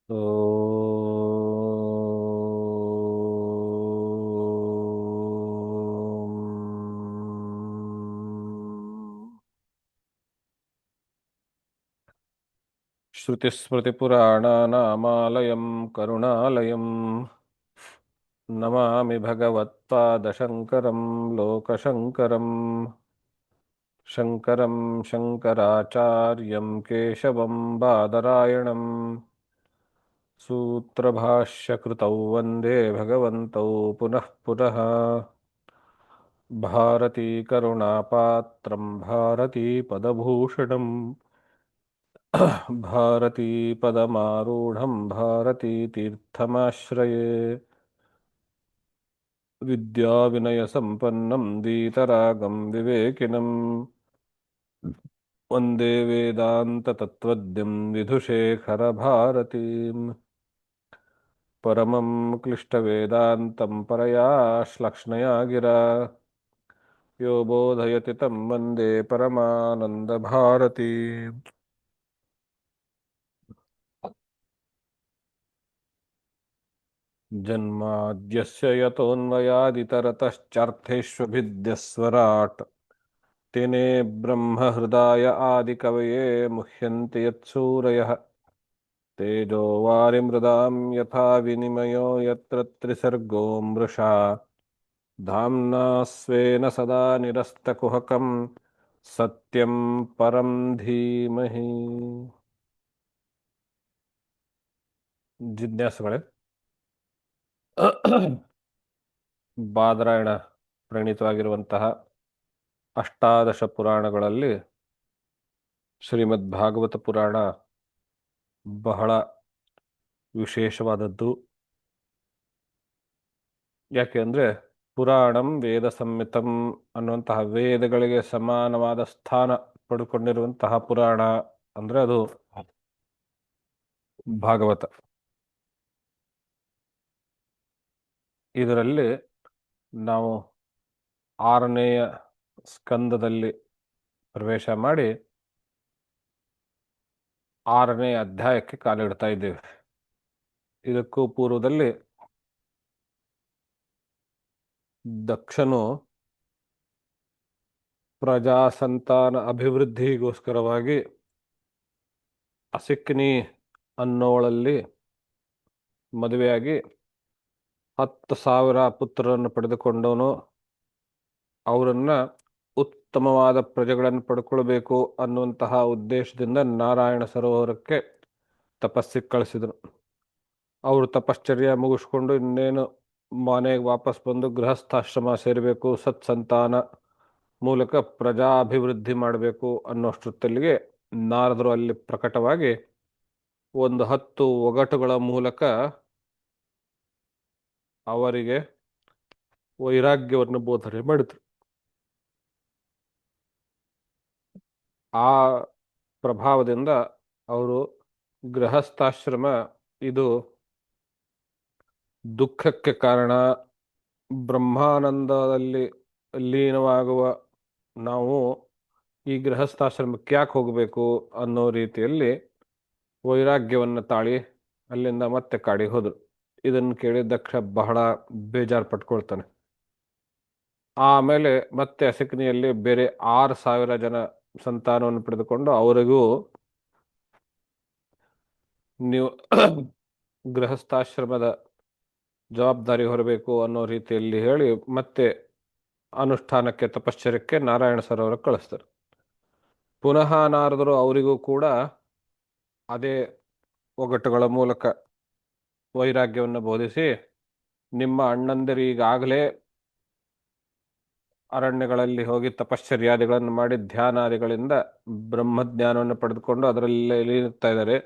श्रुतिस्मृतिपुराणानामालयं करुणालयं नमामि भगवत्पादशङ्करं लोकशङ्करं शङ्करं शङ्कराचार्यं केशवं बादरायणं सूत्रभाष्यकृतौ वन्दे भगवन्तौ पुनः पुनः भारतीकरुणापात्रं भारतीपदभूषणम् भारतीपदमारूढं भारतीतीर्थमाश्रये विद्याविनयसम्पन्नं वीतरागं विवेकिनं वन्दे वेदान्ततत्त्वज्ञं विधुशेखरभारतीम् परमं क्लिष्टवेदान्तं परया श्लक्ष्णया गिरा यो बोधयति तं वन्दे परमानन्दभारतीम् जन्माद्यस्य यतोऽन्वयादितरतश्चार्थेष्वभिद्यस्वराट् तेने ब्रह्महृदाय आदिकवये मुह्यन्ति यत्सूरयः तेजो वारिमृदां यथा विनिमयो यत्र त्रिसर्गो मृषा धाम्ना स्वेन सदा निरस्तकुहकं सत्यं परं धीमहि ಜಿಜ್ಞಾಸುಗಳೇ ಬಾದರಾಯಣ ಪ್ರಣೀತವಾಗಿರುವಂತಹ ಅಷ್ಟಾದಶ ಪುರಾಣಗಳಲ್ಲಿ ಶ್ರೀಮದ್ ಭಾಗವತ ಪುರಾಣ ಬಹಳ ವಿಶೇಷವಾದದ್ದು. ಯಾಕೆ ಅಂದರೆ ಪುರಾಣಂ ವೇದ ಸಂಹಿತಂ ಅನ್ನುವಂತಹ ವೇದಗಳಿಗೆ ಸಮಾನವಾದ ಸ್ಥಾನ ಪಡ್ಕೊಂಡಿರುವಂತಹ ಪುರಾಣ ಅಂದರೆ ಅದು ಭಾಗವತ. ಇದರಲ್ಲಿ ನಾವು 6ನೇಯ ಸ್ಕಂದದಲ್ಲಿ ಪ್ರವೇಶ ಮಾಡಿ 6ನೇ ಅಧ್ಯಾಯಕ್ಕೆ ಕಾಲಿಡ್ತಾ ಇದ್ದೇವೆ. ಇದಕ್ಕೂ ಪೂರ್ವದಲ್ಲಿ ದಕ್ಷನು ಪ್ರಜಾಸಂತಾನ ಅಭಿವೃದ್ಧಿಗೋಸ್ಕರವಾಗಿ ಅಸಿಕ್ನಿ ಅನ್ನೋಳಲ್ಲಿ ಮದುವೆಯಾಗಿ 10,000 ಪುತ್ರರನ್ನು ಪಡೆದುಕೊಂಡವನು. ಅವರನ್ನು ಉತ್ತಮವಾದ ಪ್ರಜೆಗಳನ್ನು ಪಡ್ಕೊಳ್ಬೇಕು ಅನ್ನುವಂತಹ ಉದ್ದೇಶದಿಂದ ನಾರಾಯಣ ಸರೋವರಕ್ಕೆ ತಪಸ್ಸಿಗೆ ಕಳಿಸಿದರು. ಅವರು ತಪಶ್ಚರ್ಯ ಮುಗಿಸ್ಕೊಂಡು ಇನ್ನೇನು ಮನೆಗೆ ವಾಪಸ್ ಬಂದು ಗೃಹಸ್ಥಾಶ್ರಮ ಸೇರಬೇಕು, ಸತ್ಸಂತಾನ ಮೂಲಕ ಪ್ರಜಾಭಿವೃದ್ಧಿ ಮಾಡಬೇಕು ಅನ್ನೋಷ್ಟೊತ್ತಲ್ಲಿಗೆ ನಾರದರು ಅಲ್ಲಿ ಪ್ರಕಟವಾಗಿ ಒಂದು 10 ಒಗಟುಗಳ ಮೂಲಕ ಅವರಿಗೆ ವೈರಾಗ್ಯವನ್ನು ಬೋಧನೆ ಮಾಡಿದರು. ಆ ಪ್ರಭಾವದಿಂದ ಅವರು ಗೃಹಸ್ಥಾಶ್ರಮ ಇದು ದುಃಖಕ್ಕೆ ಕಾರಣ, ಬ್ರಹ್ಮಾನಂದದಲ್ಲಿ ಲೀನವಾಗುವ ನಾವು ಈ ಗೃಹಸ್ಥಾಶ್ರಮಕ್ಕೆ ಯಾಕೆ ಹೋಗಬೇಕು ಅನ್ನೋ ರೀತಿಯಲ್ಲಿ ವೈರಾಗ್ಯವನ್ನು ತಾಳಿ ಅಲ್ಲಿಂದ ಮತ್ತೆ ಕಾಡಿಗೆ ಹೋದರು. ಇದನ್ನು ಕೇಳಿ ದಕ್ಷ ಬಹಳ ಬೇಜಾರು ಪಟ್ಕೊಳ್ತಾನೆ. ಆಮೇಲೆ ಮತ್ತೆ ಅಸಿಕ್ನಿಯಲ್ಲಿ ಬೇರೆ 6,000 ಜನ ಸಂತಾನವನ್ನು ಪಡೆದುಕೊಂಡು ಅವರಿಗೂ ನೀವು ಗೃಹಸ್ಥಾಶ್ರಮದ ಜವಾಬ್ದಾರಿ ಹೊರಬೇಕು ಅನ್ನೋ ರೀತಿಯಲ್ಲಿ ಹೇಳಿ ಮತ್ತೆ ಅನುಷ್ಠಾನಕ್ಕೆ ತಪಶ್ಚರ್ಯಕ್ಕೆ ನಾರಾಯಣ ಸರೋವರ ಕಳಿಸ್ತಾರೆ. ಪುನಃ ನಾರದರು ಅವರಿಗೂ ಕೂಡ ಅದೇ ಒಗಟುಗಳ ಮೂಲಕ ವೈರಾಗ್ಯವನ್ನು ಬೋಧಿಸಿ, ನಿಮ್ಮ ಅಣ್ಣಂದಿರೀಗಾಗಲೇ ಅರಣ್ಯಗಳಲ್ಲಿ ಹೋಗಿ ತಪಶ್ಚರ್ಯಾದಿಗಳನ್ನು ಮಾಡಿ ಧ್ಯಾನಾದಿಗಳಿಂದ ಬ್ರಹ್ಮಜ್ಞಾನವನ್ನು ಪಡೆದುಕೊಂಡು ಅದರಲ್ಲೇ ಇರ್ತಾ ಇದ್ದಾರೆ.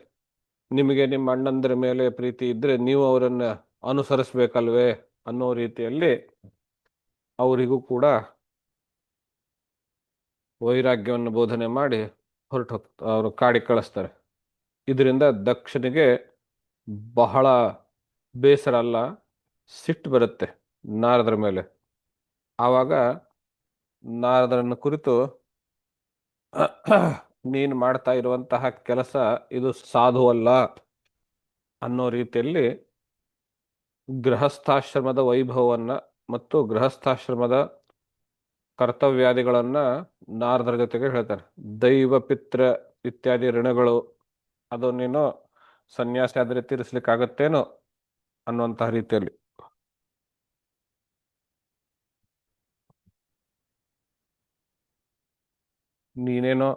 ನಿಮಗೆ ನಿಮ್ಮ ಅಣ್ಣಂದಿರ ಮೇಲೆ ಪ್ರೀತಿ ಇದ್ದರೆ ನೀವು ಅವರನ್ನು ಅನುಸರಿಸಬೇಕಲ್ವೇ ಅನ್ನೋ ರೀತಿಯಲ್ಲಿ ಅವರಿಗೂ ಕೂಡ ವೈರಾಗ್ಯವನ್ನು ಬೋಧನೆ ಮಾಡಿ ಹೊರಟು ಅವರು ಕಾಡಿಗೆ ಕಳಿಸ್ತಾರೆ. ಇದರಿಂದ ದಕ್ಷನಿಗೆ ಬಹಳ ಬೇಸರ ಅಲ್ಲ, ಸಿಟ್ಟು ಬರುತ್ತೆ ನಾರದರ ಮೇಲೆ. ಆವಾಗ ನಾರದರನ್ನು ಕುರಿತು ನೀನು ಮಾಡ್ತಾ ಇರುವಂತಹ ಕೆಲಸ ಇದು ಸಾಧುವಲ್ಲ, ಅನ್ನೋ ರೀತಿಯಲ್ಲಿ ಗೃಹಸ್ಥಾಶ್ರಮದ ವೈಭವವನ್ನ ಮತ್ತು ಗೃಹಸ್ಥಾಶ್ರಮದ ಕರ್ತವ್ಯಾದಿಗಳನ್ನ ನಾರದರ ಜೊತೆಗೆ ಹೇಳ್ತಾರೆ. ದೈವ ಪಿತ್ರ ಇತ್ಯಾದಿ ಋಣಗಳು ಅದು ನೀನು ಸನ್ಯಾಸಿ ಆದ್ರೆ ತೀರಿಸ್ಲಿಕ್ಕಾಗತ್ತೇನೋ ಅನ್ನುವಂತಹ ರೀತಿಯಲ್ಲಿ. ನೀನೇನೋ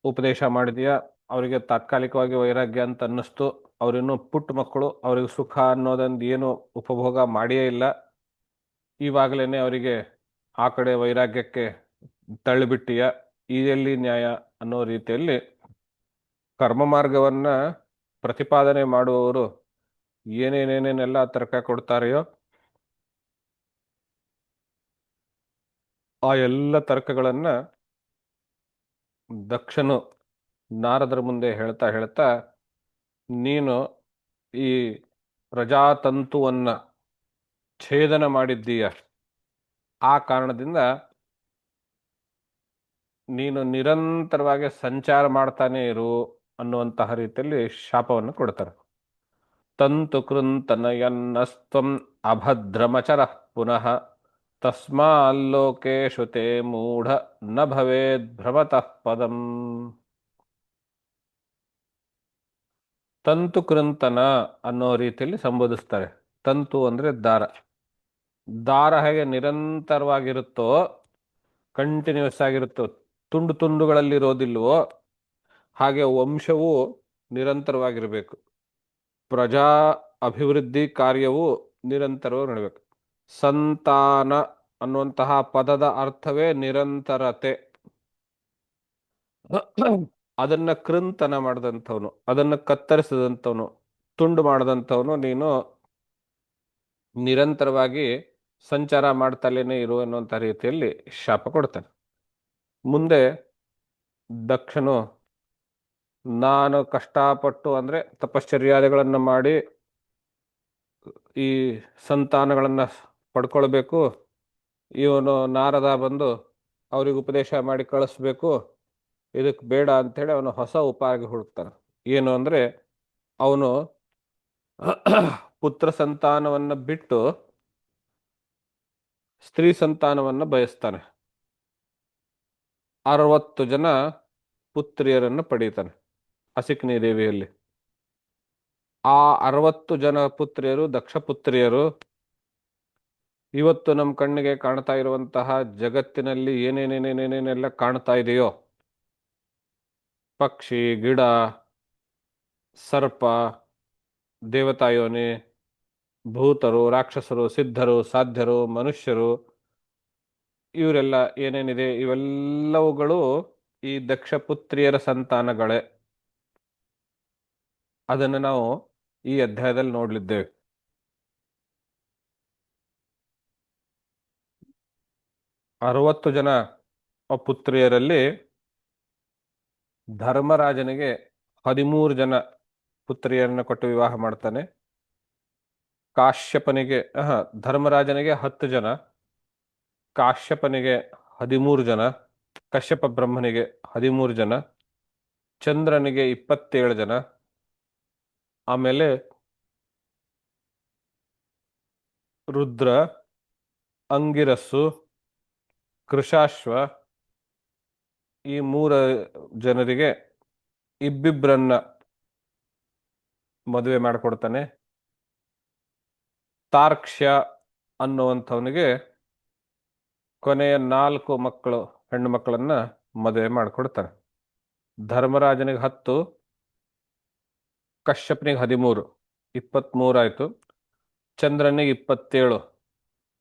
ಉಪದೇಶ ಮಾಡಿದೀಯಾ, ಅವರಿಗೆ ತಾತ್ಕಾಲಿಕವಾಗಿ ವೈರಾಗ್ಯ ಅಂತ ಅನ್ನಿಸ್ತು, ಅವರಿನ್ನೂ ಪುಟ್ಟ ಮಕ್ಕಳು, ಅವ್ರಿಗೆ ಸುಖ ಅನ್ನೋದೊಂದು ಏನು ಉಪಭೋಗ ಮಾಡಿಯೇ ಇಲ್ಲ, ಇವಾಗಲೇನೆ ಅವರಿಗೆ ಆ ಕಡೆ ವೈರಾಗ್ಯಕ್ಕೆ ತಳ್ಳಿಬಿಟ್ಟಿಯ, ಇದೆಲ್ಲಿ ನ್ಯಾಯ ಅನ್ನೋ ರೀತಿಯಲ್ಲಿ ಕರ್ಮ ಮಾರ್ಗವನ್ನ ಪ್ರತಿಪಾದನೆ ಮಾಡುವವರು ಏನೇನೇನೇನೆಲ್ಲ ತರ್ಕ ಕೊಡ್ತಾರೆಯೋ ಆ ಎಲ್ಲ ತರ್ಕಗಳನ್ನ ದಕ್ಷನು ನಾರದರ ಮುಂದೆ ಹೇಳ್ತಾ ಹೇಳ್ತಾ, ನೀನು ಈ ಪ್ರಜಾತಂತುವನ್ನ ಛೇದನ ಮಾಡಿದ್ದೀಯ, ಆ ಕಾರಣದಿಂದ ನೀನು ನಿರಂತರವಾಗಿ ಸಂಚಾರ ಮಾಡ್ತಾನೆ ಇರು ಅನ್ನುವಂತಹ ರೀತಿಯಲ್ಲಿ ಶಾಪವನ್ನು ಕೊಡ್ತಾರೆ. ತಂತು ಕೃಂತನಯನ್ನಸ್ತ್ವಂ ಅಭದ್ರಮಚರ ಪುನಃ ತಸ್ಮಾಲ್ಲೋಕೇಶು ತೇ ಮೂಢ ನ ಭವೇದ್ ಭ್ರಮತಃ ಪದಂ. ತಂತು ಕೃಂತನ ಅನ್ನೋ ರೀತಿಯಲ್ಲಿ ಸಂಬೋಧಿಸ್ತಾರೆ. ತಂತು ಅಂದ್ರೆ ದಾರ. ದಾರ ಹೇಗೆ ನಿರಂತರವಾಗಿರುತ್ತೋ, ಕಂಟಿನ್ಯೂಸ್ ಆಗಿರುತ್ತೋ, ತುಂಡು ತುಂಡುಗಳಲ್ಲಿರೋದಿಲ್ವೋ, ಹಾಗೆ ವಂಶವು ನಿರಂತರವಾಗಿರಬೇಕು. ಪ್ರಜಾ ಅಭಿವೃದ್ಧಿ ಕಾರ್ಯವು ನಿರಂತರವಾಗಿ ನಡಬೇಕು. ಸಂತಾನ ಅನ್ನುವಂತಹ ಪದದ ಅರ್ಥವೇ ನಿರಂತರತೆ. ಅದನ್ನ ಕೃಂತನ ಮಾಡಿದಂಥವನು, ಅದನ್ನ ಕತ್ತರಿಸಿದಂಥವನು, ತುಂಡು ಮಾಡಿದಂಥವನು ನೀನು ನಿರಂತರವಾಗಿ ಸಂಚಾರ ಮಾಡ್ತಲೇನೆ ಇರು ಅನ್ನುವಂಥ ರೀತಿಯಲ್ಲಿ ಶಾಪ ಕೊಡ್ತಾನೆ. ಮುಂದೆ ದಕ್ಷನು ನಾನು ಕಷ್ಟಪಟ್ಟು ಅಂದ್ರೆ ತಪಶ್ಚರ್ಯಾದಿಗಳನ್ನು ಮಾಡಿ ಈ ಸಂತಾನಗಳನ್ನ ಪಡ್ಕೊಳ್ಬೇಕು, ಇವನು ನಾರದ ಬಂದು ಅವ್ರಿಗೆ ಉಪದೇಶ ಮಾಡಿ ಕಳಿಸ್ಬೇಕು, ಇದಕ್ಕೆ ಬೇಡ ಅಂಥೇಳಿ ಅವನು ಹೊಸ ಉಪಾಯ ಹುಡುಕ್ತಾನೆ. ಏನು ಅಂದ್ರೆ ಅವನು ಪುತ್ರ ಸಂತಾನವನ್ನ ಬಿಟ್ಟು ಸ್ತ್ರೀ ಸಂತಾನವನ್ನ ಬಯಸ್ತಾನೆ. 60 ಜನ ಪುತ್ರಿಯರನ್ನು ಪಡೀತಾನೆ ಅಸಿಕ್ನಿ ದೇವಿಯಲ್ಲಿ. ಆ 60 ಜನ ಪುತ್ರಿಯರು ದಕ್ಷ ಪುತ್ರಿಯರು. ಇವತ್ತು ನಮ್ಮ ಕಣ್ಣಿಗೆ ಕಾಣ್ತಾ ಇರುವಂತಹ ಜಗತ್ತಿನಲ್ಲಿ ಏನೇನೇನೇನೇನೆಲ್ಲ ಕಾಣ್ತಾ ಇದೆಯೋ, ಪಕ್ಷಿ, ಗಿಡ, ಸರ್ಪ, ದೇವತಾಯೋನಿ, ಭೂತರು, ರಾಕ್ಷಸರು, ಸಿದ್ಧರು, ಸಾಧ್ಯರು, ಮನುಷ್ಯರು, ಇವರೆಲ್ಲ ಏನೇನಿದೆ ಇವೆಲ್ಲವುಗಳು ಈ ದಕ್ಷ ಪುತ್ರಿಯರ ಸಂತಾನಗಳೇ. ಅದನ್ನು ನಾವು ಈ ಅಧ್ಯಾಯದಲ್ಲಿ ನೋಡಲಿದ್ದೇವೆ. ಅರವತ್ತು ಜನ ಪುತ್ರಿಯರಲ್ಲಿ ಧರ್ಮರಾಜನಿಗೆ 13 ಜನ ಪುತ್ರಿಯರನ್ನು ಕೊಟ್ಟು ವಿವಾಹ ಮಾಡ್ತಾನೆ. ಕಾಶ್ಯಪನಿಗೆ ಧರ್ಮರಾಜನಿಗೆ 10 ಜನ, ಕಾಶ್ಯಪನಿಗೆ 13 ಜನ, ಕಶ್ಯಪ ಬ್ರಹ್ಮನಿಗೆ 13 ಜನ, ಚಂದ್ರನಿಗೆ 27 ಜನ, ಆಮೇಲೆ ರುದ್ರ, ಅಂಗಿರಸ್ಸು, ಕೃಶಾಶ್ವ, ಈ 3 ಜನರಿಗೆ ಇಬ್ಬಿಬ್ರನ್ನ ಮದುವೆ ಮಾಡಿಕೊಡ್ತಾನೆ. ತಾರ್ಕ್ಷ್ಯ ಅನ್ನುವಂಥವನಿಗೆ ಕೊನೆಯ 4 ಮಕ್ಕಳು, ಹೆಣ್ಣು ಮಕ್ಕಳನ್ನ ಮದುವೆ ಮಾಡಿಕೊಡ್ತಾನೆ. ಧರ್ಮರಾಜನಿಗೆ 10, ಕಶ್ಯಪನಿಗೆ 13, 23 ಆಯ್ತು. ಚಂದ್ರನಿಗೆ 27,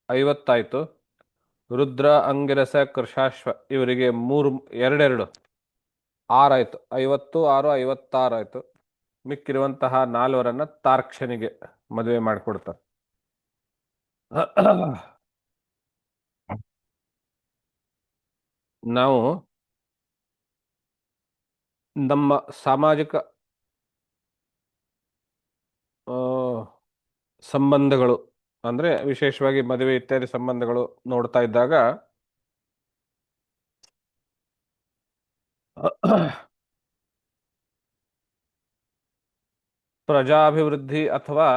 50 ಆಯ್ತು. ರುದ್ರ, ಅಂಗಿರಸ, ಕೃಶಾಶ್ವ ಇವರಿಗೆ 3, 2, 6 ಆಯ್ತು. 56, 56 ಆಯ್ತು. ಮಿಕ್ಕಿರುವಂತಹ 4ರನ್ನ ತಾರ್ಕ್ಷನಿಗೆ ಮದುವೆ ಮಾಡಿಕೊಡ್ತಾರೆ. ನಾವು ನಮ್ಮ ಸಾಮಾಜಿಕ ಸಂಬಂಧಗಳು ಅಂದ್ರೆ ವಿಶೇಷವಾಗಿ ಮದುವೆ ಇತ್ಯಾದಿ ಸಂಬಂಧಗಳು ನೋಡ್ತಾ ಇದ್ದಾಗ ಪ್ರಜಾಭಿವೃದ್ಧಿ ಅಥವಾ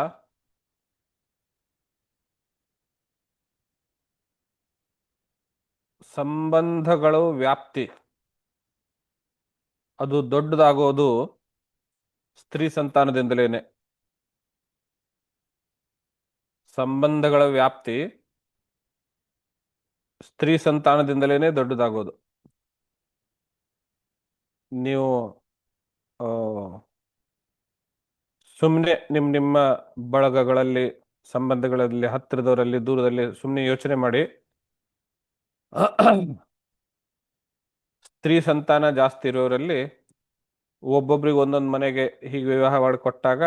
ಸಂಬಂಧಗಳು ವ್ಯಾಪ್ತಿ ಅದು ದೊಡ್ಡದಾಗೋದು ಸ್ತ್ರೀ ಸಂತಾನದಿಂದಲೇನೆ. ಸಂಬಂಧಗಳ ವ್ಯಾಪ್ತಿ ಸ್ತ್ರೀ ಸಂತಾನದಿಂದಲೇನೆ ದೊಡ್ಡದಾಗೋದು. ನೀವು ಸುಮ್ಮನೆ ನಿಮ್ಮ ಬಳಗಗಳಲ್ಲಿ, ಸಂಬಂಧಗಳಲ್ಲಿ, ಹತ್ತಿರದವರಲ್ಲಿ, ದೂರದಲ್ಲಿ ಸುಮ್ಮನೆ ಯೋಚನೆ ಮಾಡಿ. ಸ್ತ್ರೀ ಸಂತಾನ ಜಾಸ್ತಿ ಇರೋರಲ್ಲಿ ಒಬ್ಬೊಬ್ರಿಗೆ ಒಂದೊಂದು ಮನೆಗೆ ಹೀಗೆ ವಿವಾಹ ಮಾಡಿಕೊಟ್ಟಾಗ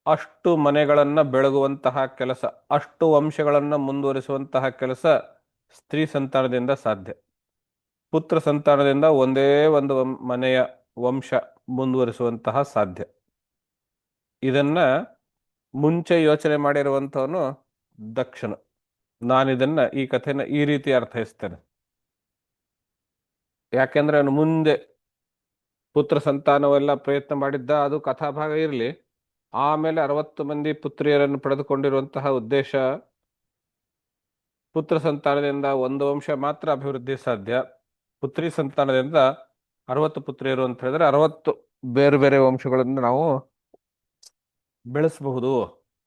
ಅಷ್ಟು ಮನೆಗಳನ್ನ ಬೆಳಗುವಂತಹ ಕೆಲಸ, ಅಷ್ಟು ವಂಶಗಳನ್ನ ಮುಂದುವರಿಸುವಂತಹ ಕೆಲಸ ಸ್ತ್ರೀ ಸಂತಾನದಿಂದ ಸಾಧ್ಯ. ಪುತ್ರ ಸಂತಾನದಿಂದ ಒಂದೇ ಒಂದು ಮನೆಯ ವಂಶ ಮುಂದುವರಿಸುವಂತಹ ಸಾಧ್ಯ. ಇದನ್ನ ಮುಂಚೆ ಯೋಚನೆ ಮಾಡಿರುವಂಥವನು ದಕ್ಷನು. ನಾನಿದನ್ನ ಈ ಕಥೆನ ಈ ರೀತಿ ಅರ್ಥೈಸ್ತೇನೆ. ಯಾಕೆಂದ್ರೆ ಅವನು ಮುಂದೆ ಪುತ್ರ ಸಂತಾನವೆಲ್ಲ ಪ್ರಯತ್ನ ಮಾಡಿದ್ದ, ಅದು ಕಥಾಭಾಗ ಇರಲಿ. ಆಮೇಲೆ 60 ಮಂದಿ ಪುತ್ರಿಯರನ್ನು ಪಡೆದುಕೊಂಡಿರುವಂತಹ ಉದ್ದೇಶ, ಪುತ್ರ ಸಂತಾನದಿಂದ ಒಂದು ವಂಶ ಮಾತ್ರ ಅಭಿವೃದ್ಧಿ ಸಾಧ್ಯ. ಪುತ್ರಿ ಸಂತಾನದಿಂದ 60 ಪುತ್ರಿಯರು ಅಂತ ಹೇಳಿದ್ರೆ 60 ಬೇರೆ ಬೇರೆ ವಂಶಗಳನ್ನು ನಾವು ಬೆಳೆಸಬಹುದು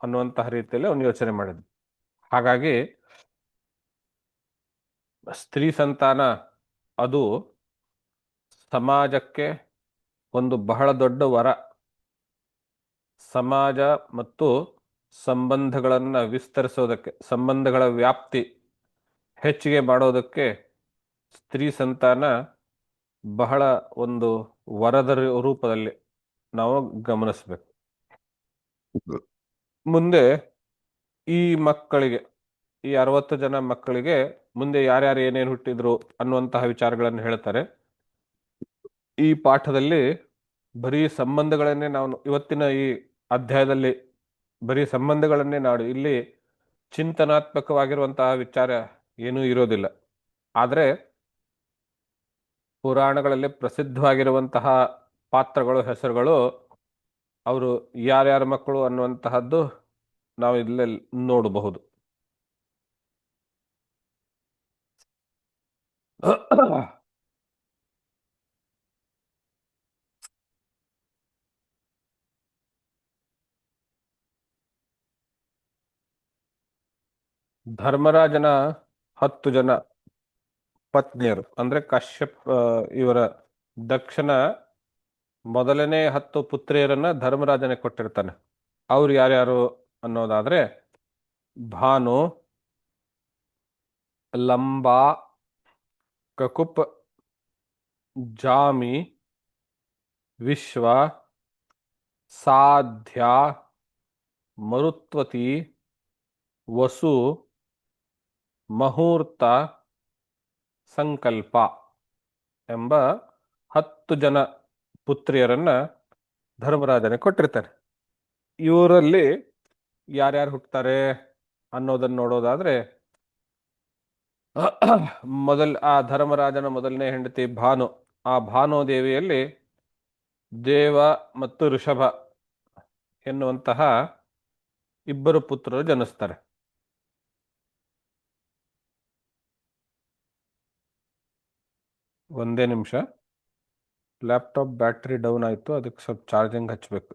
ಅನ್ನುವಂತಹ ರೀತಿಯಲ್ಲಿ ಅವನು ಯೋಚನೆ ಮಾಡಿದ. ಹಾಗಾಗಿ ಸ್ತ್ರೀ ಸಂತಾನ ಅದು ಸಮಾಜಕ್ಕೆ ಒಂದು ಬಹಳ ದೊಡ್ಡ ವರ. ಸಮಾಜ ಮತ್ತು ಸಂಬಂಧಗಳನ್ನು ವಿಸ್ತರಿಸೋದಕ್ಕೆ, ಸಂಬಂಧಗಳ ವ್ಯಾಪ್ತಿ ಹೆಚ್ಚಿಗೆ ಮಾಡೋದಕ್ಕೆ ಸ್ತ್ರೀ ಸಂತಾನ ಬಹಳ ಒಂದು ವರದ ರೂಪದಲ್ಲಿ ನಾವು ಗಮನಿಸಬೇಕು. ಮುಂದೆ ಈ ಮಕ್ಕಳಿಗೆ, ಈ 60 ಜನ ಮಕ್ಕಳಿಗೆ ಮುಂದೆ ಯಾರ್ಯಾರು ಏನೇನು ಹುಟ್ಟಿದ್ರು ಅನ್ನುವಂತಹ ವಿಚಾರಗಳನ್ನು ಹೇಳ್ತಾರೆ. ಈ ಪಾಠದಲ್ಲಿ ಬರೀ ಸಂಬಂಧಗಳನ್ನೇ ನಾವು ಇವತ್ತಿನ ಈ ಅಧ್ಯಾಯದಲ್ಲಿ ಬರೀ ಸಂಬಂಧಗಳನ್ನೇ ನಾಡು, ಇಲ್ಲಿ ಚಿಂತನಾತ್ಮಕವಾಗಿರುವಂತಹ ವಿಚಾರ ಏನೂ ಇರೋದಿಲ್ಲ. ಆದರೆ ಪುರಾಣಗಳಲ್ಲಿ ಪ್ರಸಿದ್ಧವಾಗಿರುವಂತಹ ಪಾತ್ರಗಳು, ಹೆಸರುಗಳು, ಅವರು ಯಾರ್ಯಾರ ಮಕ್ಕಳು ಅನ್ನುವಂತಹದ್ದು ನಾವು ಇಲ್ಲೇ ನೋಡಬಹುದು. ಧರ್ಮರಾಜನ 10 ಜನ ಪತ್ನಿಯರು ಅಂದ್ರೆ ಕಶ್ಯಪ್, ಇವರ ದಕ್ಷನ ಮೊದಲನೇ 10 ಪುತ್ರಿಯರನ್ನ ಧರ್ಮರಾಜನೇ ಕೊಟ್ಟಿರ್ತಾನೆ. ಅವ್ರು ಯಾರ್ಯಾರು ಅನ್ನೋದಾದ್ರೆ ಭಾನು, ಲಂಬಾ, ಕಕುಪ್, ಜಾಮಿ, ವಿಶ್ವ, ಸಾಧ್ಯ, ಮರುತ್ವತಿ, ವಸು, ಮುಹೂರ್ತ, ಸಂಕಲ್ಪ ಎಂಬ 10 ಜನ ಪುತ್ರಿಯರನ್ನ ಧರ್ಮರಾಜನೇ ಕೊಟ್ಟಿರ್ತಾರೆ. ಇವರಲ್ಲಿ ಯಾರ್ಯಾರು ಹುಟ್ಟುತ್ತಾರೆ ಅನ್ನೋದನ್ನು ನೋಡೋದಾದ್ರೆ, ಆ ಧರ್ಮರಾಜನ ಮೊದಲನೇ ಹೆಂಡತಿ ಭಾನು, ಆ ಭಾನುದೇವಿಯಲ್ಲಿ ದೇವ ಮತ್ತು ಋಷಭ ಎನ್ನುವಂತಹ ಇಬ್ಬರು ಪುತ್ರರು ಜನಿಸ್ತಾರೆ. ಒಂದೇ ನಿಮಿಷ, ಲ್ಯಾಪ್ಟಾಪ್ ಬ್ಯಾಟ್ರಿ ಡೌನ್ ಆಯಿತು, ಅದಕ್ಕೆ ಸ್ವಲ್ಪ ಚಾರ್ಜಿಂಗ್ ಹಚ್ಚಬೇಕು.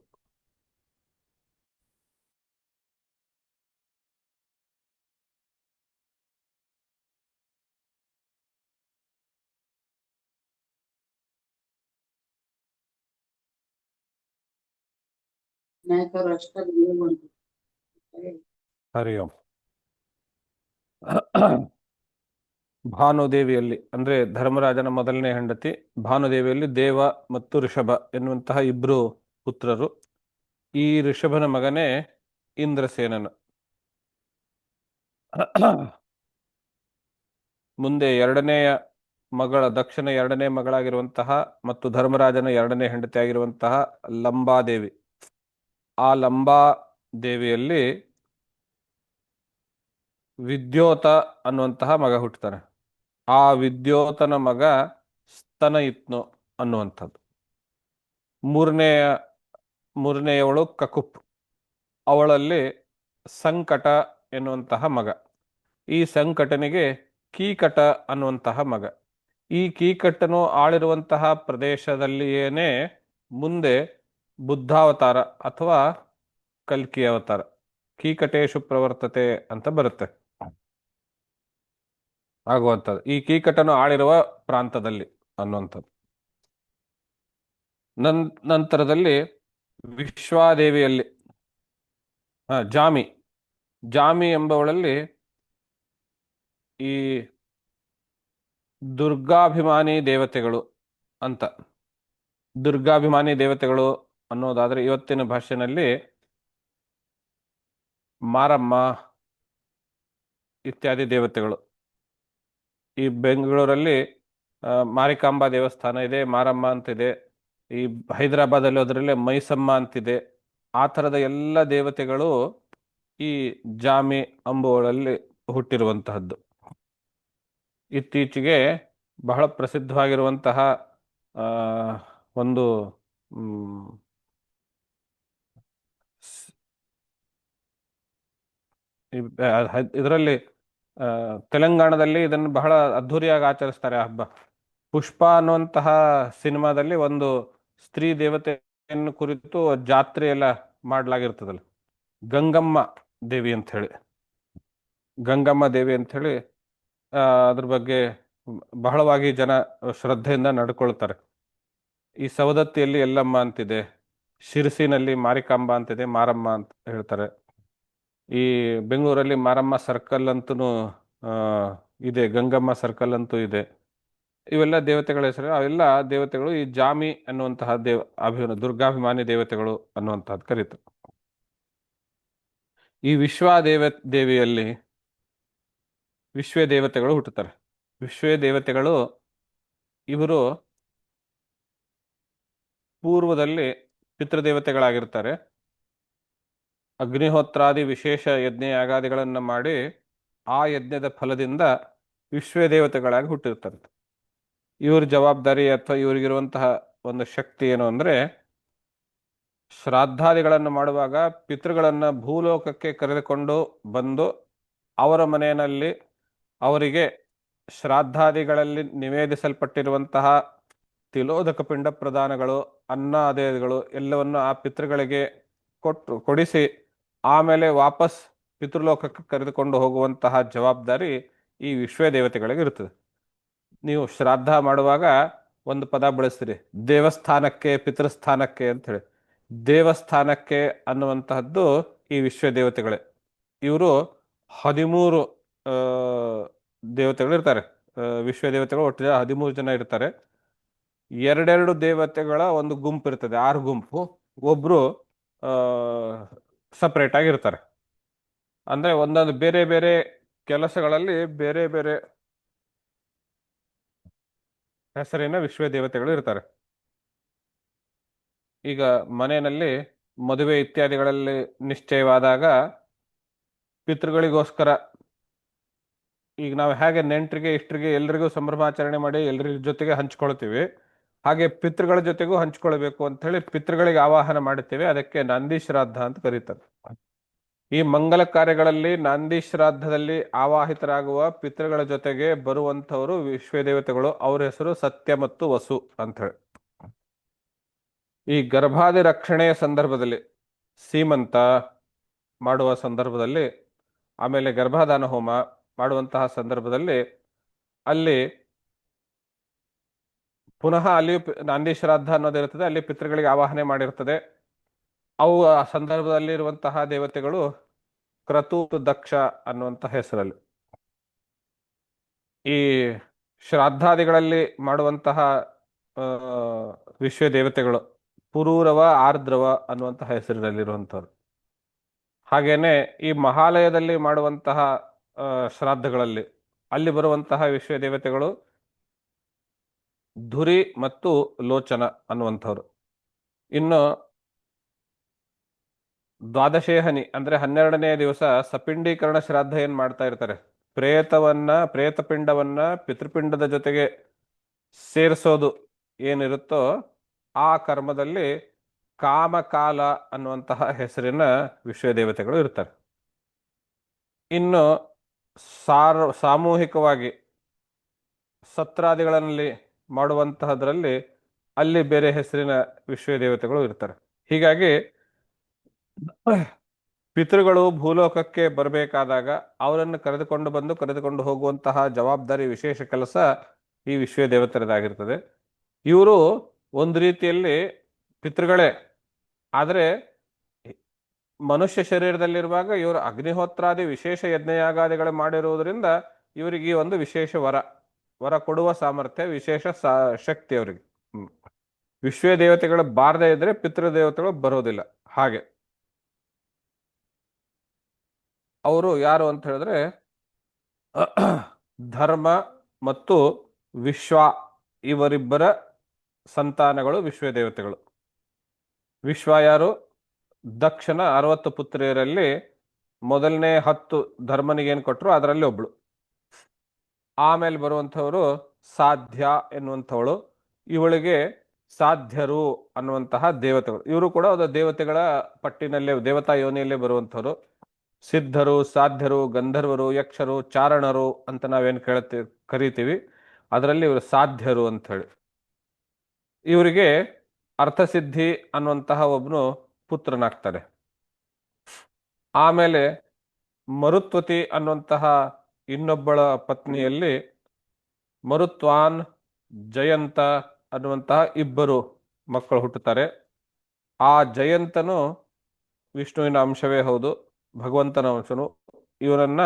ಹರಿ ಓಂ. ಭಾನುದೇವಿಯಲ್ಲಿ ಅಂದ್ರೆ ಧರ್ಮರಾಜನ ಮೊದಲನೇ ಹೆಂಡತಿ ಭಾನುದೇವಿಯಲ್ಲಿ ದೇವ ಮತ್ತು ಋಷಭ ಎನ್ನುವಂತಹ ಇಬ್ರು ಪುತ್ರರು. ಈ ಋಷಭನ ಮಗನೇ ಇಂದ್ರಸೇನನು. ಮುಂದೆ ಎರಡನೆಯ ಮಗಳ, ದಕ್ಷನ ಎರಡನೇ ಮಗಳಾಗಿರುವಂತಹ ಮತ್ತು ಧರ್ಮರಾಜನ ಎರಡನೇ ಹೆಂಡತಿ ಆಗಿರುವಂತಹ ಲಂಬಾದೇವಿ, ಆ ಲಂಬಾದೇವಿಯಲ್ಲಿ ವಿದ್ಯೋತ ಅನ್ನುವಂತಹ ಮಗ ಹುಟ್ಟುತ್ತಾನೆ. ಆ ವಿದ್ಯೋತನ ಮಗ ಸ್ತನಯಿತ್ನು ಅನ್ನುವಂಥದ್ದು. ಮೂರನೆಯ ಮೂರನೆಯವಳು ಕಕುಪ್. ಅವಳಲ್ಲಿ ಸಂಕಟ ಎನ್ನುವಂತಹ ಮಗ. ಈ ಸಂಕಟನಿಗೆ ಕೀಕಟ ಅನ್ನುವಂತಹ ಮಗ. ಈ ಕೀಕಟನು ಆಳಿರುವಂತಹ ಪ್ರದೇಶದಲ್ಲಿಯೇನೆ ಮುಂದೆ ಬುದ್ಧಾವತಾರ ಅಥವಾ ಕಲ್ಕಿ ಅವತಾರ, ಕೀಕಟೇಶು ಪ್ರವರ್ತತೆ ಅಂತ ಬರುತ್ತೆ ಆಗುವಂಥದ್ದು ಈ ಕೀಕಟನು ಆಳಿರುವ ಪ್ರಾಂತದಲ್ಲಿ ಅನ್ನುವಂಥದ್ದು. ನಂತರದಲ್ಲಿ ವಿಶ್ವಾದೇವಿಯಲ್ಲಿ ಜಾಮಿ. ಜಾಮಿ ಎಂಬವಳಲ್ಲಿ ಈ ದುರ್ಗಾಭಿಮಾನಿ ದೇವತೆಗಳು ಅಂತ. ದುರ್ಗಾಭಿಮಾನಿ ದೇವತೆಗಳು ಅನ್ನೋದಾದ್ರೆ ಇವತ್ತಿನ ಭಾಷೆನಲ್ಲಿ ಮಾರಮ್ಮ ಇತ್ಯಾದಿ ದೇವತೆಗಳು. ಈ ಬೆಂಗಳೂರಲ್ಲಿ ಮಾರಿಕಾಂಬಾ ದೇವಸ್ಥಾನ ಇದೆ, ಮಾರಮ್ಮ ಅಂತಿದೆ. ಈ ಹೈದರಾಬಾದಲ್ಲಿ ಅದರಲ್ಲೇ ಮೈಸಮ್ಮ ಅಂತಿದೆ. ಆ ಥರದ ಎಲ್ಲ ದೇವತೆಗಳು ಈ ಜಾಮಿ ಅಂಬುವಳಲ್ಲಿ ಹುಟ್ಟಿರುವಂತಹದ್ದು. ಇತ್ತೀಚೆಗೆ ಬಹಳ ಪ್ರಸಿದ್ಧವಾಗಿರುವಂತಹ ಒಂದು ಇದರಲ್ಲಿ ತೆಲಂಗಾಣದಲ್ಲಿ ಇದನ್ನು ಬಹಳ ಅದ್ಧೂರಿಯಾಗಿ ಆಚರಿಸ್ತಾರೆ ಆ ಹಬ್ಬ. ಪುಷ್ಪ ಅನ್ನುವಂತಹ ಸಿನಿಮಾದಲ್ಲಿ ಒಂದು ಸ್ತ್ರೀ ದೇವತೆಯನ್ನು ಕುರಿತು ಜಾತ್ರೆ ಎಲ್ಲ ಮಾಡಲಾಗಿರ್ತದಲ್ಲ, ಗಂಗಮ್ಮ ದೇವಿ ಅಂತ ಹೇಳಿ. ಗಂಗಮ್ಮ ದೇವಿ ಅಂತ ಹೇಳಿ ಅದ್ರ ಬಗ್ಗೆ ಬಹಳವಾಗಿ ಜನ ಶ್ರದ್ಧೆಯಿಂದ ನಡ್ಕೊಳ್ತಾರೆ. ಈ ಸವದತ್ತಿಯಲ್ಲಿ ಎಲ್ಲಮ್ಮ ಅಂತಿದೆ, ಶಿರಸಿನಲ್ಲಿ ಮಾರಿಕಾಂಬ ಅಂತಿದೆ, ಮಾರಮ್ಮ ಅಂತ ಹೇಳ್ತಾರೆ. ಈ ಬೆಂಗಳೂರಲ್ಲಿ ಮಾರಮ್ಮ ಸರ್ಕಲ್ ಅಂತೂ ಇದೆ, ಗಂಗಮ್ಮ ಸರ್ಕಲ್ ಅಂತೂ ಇದೆ. ಇವೆಲ್ಲ ದೇವತೆಗಳ ಹೆಸರು. ಅವೆಲ್ಲ ದೇವತೆಗಳು ಈ ಜಾಮಿ ಅನ್ನುವಂತಹ ದುರ್ಗಾಭಿಮಾನಿ ದೇವತೆಗಳು ಅನ್ನುವಂತಹದ್ದು ಕರೀತಾರೆ. ಈ ದೇವಿಯಲ್ಲಿ ವಿಶ್ವೇ ದೇವತೆಗಳು ಹುಟ್ಟುತ್ತಾರೆ. ವಿಶ್ವೇ ದೇವತೆಗಳು ಇವರು ಪೂರ್ವದಲ್ಲಿ ಪಿತೃದೇವತೆಗಳಾಗಿರ್ತಾರೆ. ಅಗ್ನಿಹೋತ್ರಾದಿ ವಿಶೇಷ ಯಜ್ಞ ಯಾಗಾದಿಗಳನ್ನು ಮಾಡಿ ಆ ಯಜ್ಞದ ಫಲದಿಂದ ವಿಶ್ವೇ ದೇವತೆಗಳಾಗಿ ಹುಟ್ಟಿರ್ತಾರೆ. ಇವ್ರ ಜವಾಬ್ದಾರಿ ಅಥವಾ ಇವರಿಗಿರುವಂತಹ ಒಂದು ಶಕ್ತಿ ಏನು ಅಂದರೆ, ಶ್ರಾದ್ದಾದಿಗಳನ್ನು ಮಾಡುವಾಗ ಪಿತೃಗಳನ್ನು ಭೂಲೋಕಕ್ಕೆ ಕರೆದುಕೊಂಡು ಬಂದು ಅವರ ಮನೆಯಲ್ಲಿ ಅವರಿಗೆ ಶ್ರಾದ್ದಾದಿಗಳಲ್ಲಿ ನಿವೇದಿಸಲ್ಪಟ್ಟಿರುವಂತಹ ತಿಲೋದಕ ಪಿಂಡ ಪ್ರದಾನಗಳು, ಅನ್ನಾದೇಗಳು ಎಲ್ಲವನ್ನು ಆ ಪಿತೃಗಳಿಗೆ ಕೊಡಿಸಿ ಆಮೇಲೆ ವಾಪಸ್ ಪಿತೃಲೋಕಕ್ಕೆ ಕರೆದುಕೊಂಡು ಹೋಗುವಂತಹ ಜವಾಬ್ದಾರಿ ಈ ವಿಶ್ವೇ ದೇವತೆಗಳಿಗೆ ಇರ್ತದೆ. ನೀವು ಶ್ರಾದ್ದ ಮಾಡುವಾಗ ಒಂದು ಪದ ಬಳಸ್ತೀರಿ, ದೇವಸ್ಥಾನಕ್ಕೆ ಪಿತೃಸ್ಥಾನಕ್ಕೆ ಅಂತ ಹೇಳಿ. ದೇವಸ್ಥಾನಕ್ಕೆ ಅನ್ನುವಂತಹದ್ದು ಈ ವಿಶ್ವ ದೇವತೆಗಳೇ. ಇವರು 13 ದೇವತೆಗಳು ಇರ್ತಾರೆ. ವಿಶ್ವ ದೇವತೆಗಳು ಒಟ್ಟು 13 ಜನ ಇರ್ತಾರೆ. ಎರಡೆರಡು ದೇವತೆಗಳ ಒಂದು ಗುಂಪು ಇರ್ತದೆ, 6 ಗುಂಪು. ಒಬ್ರು ಸಪರೇಟ್ ಆಗಿರ್ತಾರೆ. ಅಂದ್ರೆ ಒಂದೊಂದು ಬೇರೆ ಬೇರೆ ಕೆಲಸಗಳಲ್ಲಿ ಬೇರೆ ಬೇರೆ ಹೆಸರಿನ ವಿಶ್ವ ದೇವತೆಗಳು ಇರ್ತಾರೆ. ಈಗ ಮನೆಯಲ್ಲಿ ಮದುವೆ ಇತ್ಯಾದಿಗಳಲ್ಲಿ ನಿಶ್ಚಯವಾದಾಗ ಪಿತೃಗಳಿಗೋಸ್ಕರ ಈಗ ನಾವು ಹೇಗೆ ನೆಂಟರಿಗೆ ಇಷ್ಟರಿಗೆ ಎಲ್ರಿಗೂ ಸಂಭ್ರಮಾಚರಣೆ ಮಾಡಿ ಎಲ್ಲರ ಜೊತೆಗೆ ಹಂಚ್ಕೊಳ್ತೀವಿ, ಹಾಗೆ ಪಿತೃಗಳ ಜೊತೆಗೂ ಹಂಚ್ಕೊಳ್ಬೇಕು ಅಂತ ಹೇಳಿ ಪಿತೃಗಳಿಗೆ ಆವಾಹನ ಮಾಡುತ್ತೇವೆ. ಅದಕ್ಕೆ ನಂದಿ ಶ್ರಾದ್ದ ಅಂತ ಕರೀತಾರೆ. ಈ ಮಂಗಲ ಕಾರ್ಯಗಳಲ್ಲಿ ನಂದಿ ಶ್ರಾದ್ದದಲ್ಲಿ ಆವಾಹಿತರಾಗುವ ಪಿತೃಗಳ ಜೊತೆಗೆ ಬರುವಂತವರು ವಿಶ್ವ ದೇವತೆಗಳು. ಅವ್ರ ಹೆಸರು ಸತ್ಯ ಮತ್ತು ವಸು ಅಂತ ಹೇಳಿ. ಈ ಗರ್ಭಾದಿ ರಕ್ಷಣೆಯ ಸಂದರ್ಭದಲ್ಲಿ, ಸೀಮಂತ ಮಾಡುವ ಸಂದರ್ಭದಲ್ಲಿ, ಆಮೇಲೆ ಗರ್ಭಾಧಾನ ಹೋಮ ಮಾಡುವಂತಹ ಸಂದರ್ಭದಲ್ಲಿ ಅಲ್ಲಿ ಪುನಃ ಅಲ್ಲಿಯೂ ನಂದಿ ಶ್ರಾದ್ದ ಅನ್ನೋದಿರ್ತದೆ. ಅಲ್ಲಿ ಪಿತೃಗಳಿಗೆ ಆವಾಹನೆ ಮಾಡಿರ್ತದೆ. ಅವು ಆ ಸಂದರ್ಭದಲ್ಲಿ ಇರುವಂತಹ ದೇವತೆಗಳು ಕ್ರತು ದಕ್ಷ ಅನ್ನುವಂತಹ ಹೆಸರಲ್ಲಿ. ಈ ಶ್ರಾದ್ದಾದಿಗಳಲ್ಲಿ ಮಾಡುವಂತಹ ವಿಶ್ವ ದೇವತೆಗಳು ಪುರೂರವ ಆರ್ದ್ರವ ಅನ್ನುವಂತಹ ಹೆಸರಿನಲ್ಲಿರುವಂಥವ್ರು. ಹಾಗೇನೆ ಈ ಮಹಾಲಯದಲ್ಲಿ ಮಾಡುವಂತಹ ಶ್ರಾದ್ದಗಳಲ್ಲಿ ಅಲ್ಲಿ ಬರುವಂತಹ ವಿಶ್ವ ದೇವತೆಗಳು ಧುರಿ ಮತ್ತು ಲೋಚನ ಅನ್ನುವಂಥವ್ರು. ಇನ್ನು ದ್ವಾದಶೇಹನಿ ಅಂದ್ರೆ 12ನೇ ದಿವಸ ಸಪಿಂಡೀಕರಣ ಶ್ರಾದ್ದ ಏನ್ ಮಾಡ್ತಾ ಇರ್ತಾರೆ, ಪ್ರೇತಪಿಂಡವನ್ನ ಪಿತೃಪಿಂಡದ ಜೊತೆಗೆ ಸೇರಿಸೋದು ಏನಿರುತ್ತೋ ಆ ಕರ್ಮದಲ್ಲಿ ಕಾಮಕಾಲ ಅನ್ನುವಂತಹ ಹೆಸರಿನ ವಿಶ್ವದೇವತೆಗಳು ಇರ್ತಾರೆ. ಇನ್ನು ಸಾಮೂಹಿಕವಾಗಿ ಸತ್ರಾದಿಗಳಲ್ಲಿ ಮಾಡುವಂತಹದ್ರಲ್ಲಿ ಅಲ್ಲಿ ಬೇರೆ ಹೆಸರಿನ ವಿಶ್ವದೇವತೆಗಳು ಇರ್ತಾರೆ. ಹೀಗಾಗಿ ಪಿತೃಗಳು ಭೂಲೋಕಕ್ಕೆ ಬರಬೇಕಾದಾಗ ಅವರನ್ನು ಕರೆದುಕೊಂಡು ಹೋಗುವಂತಹ ಜವಾಬ್ದಾರಿ, ವಿಶೇಷ ಕೆಲಸ ಈ ವಿಶ್ವದೇವತೆಯದಾಗಿರ್ತದೆ. ಇವರು ಒಂದು ರೀತಿಯಲ್ಲಿ ಪಿತೃಗಳೇ, ಆದರೆ ಮನುಷ್ಯ ಶರೀರದಲ್ಲಿರುವಾಗ ಇವರು ಅಗ್ನಿಹೋತ್ರಾದಿ ವಿಶೇಷ ಯಜ್ಞಯಾಗಾದಿಗಳು ಮಾಡಿರುವುದರಿಂದ ಇವರಿಗೆ ಈ ಒಂದು ವಿಶೇಷ ವರ ಕೊಡುವ ಸಾಮರ್ಥ್ಯ, ವಿಶೇಷ ಶಕ್ತಿ ಅವರಿಗೆ. ವಿಶ್ವದೇವತೆಗಳು ಬಾರದೇ ಇದ್ರೆ ಪಿತೃದೇವತೆಗಳು ಬರೋದಿಲ್ಲ. ಹಾಗೆ ಅವರು ಯಾರು ಅಂತ ಹೇಳಿದ್ರೆ ಧರ್ಮ ಮತ್ತು ವಿಶ್ವ ಇವರಿಬ್ಬರ ಸಂತಾನಗಳು ವಿಶ್ವದೇವತೆಗಳು. ವಿಶ್ವ ಯಾರು? ದಕ್ಷನ 60 ಪುತ್ರಿಯರಲ್ಲಿ ಮೊದಲನೇ 10 ಧರ್ಮನಿಗೇನು ಕೊಟ್ಟರು ಅದರಲ್ಲಿ ಒಬ್ಳು. ಆಮೇಲೆ ಬರುವಂಥವರು ಸಾಧ್ಯ ಎನ್ನುವಂಥವಳು, ಇವಳಿಗೆ ಸಾಧ್ಯರು ಅನ್ನುವಂತಹ ದೇವತೆಗಳು. ಇವರು ಕೂಡ ಒಂದು ದೇವತೆಗಳ ಪಟ್ಟಿನಲ್ಲೇ, ದೇವತಾ ಯೋನಿಯಲ್ಲೇ ಬರುವಂಥವ್ರು. ಸಿದ್ಧರು, ಸಾಧ್ಯರು, ಗಂಧರ್ವರು, ಯಕ್ಷರು, ಚಾರಣರು ಅಂತ ನಾವೇನು ಕರಿತೀವಿ, ಅದರಲ್ಲಿ ಇವರು ಸಾಧ್ಯರು ಅಂತ ಹೇಳಿ. ಇವರಿಗೆ ಅರ್ಥಸಿದ್ಧಿ ಅನ್ನುವಂತಹ ಒಬ್ಬನು ಪುತ್ರನಾಗ್ತಾರೆ. ಆಮೇಲೆ ಮರುತ್ವತಿ ಅನ್ನುವಂತಹ ಇನ್ನೊಬ್ಬಳ ಪತ್ನಿಯಲ್ಲಿ ಮರುತ್ವಾನ್, ಜಯಂತ ಅನ್ನುವಂತಹ ಇಬ್ಬರು ಮಕ್ಕಳು ಹುಟ್ಟುತ್ತಾರೆ. ಆ ಜಯಂತನು ವಿಷ್ಣುವಿನ ಅಂಶವೇ ಹೌದು, ಭಗವಂತನ ಅಂಶನು. ಇವರನ್ನ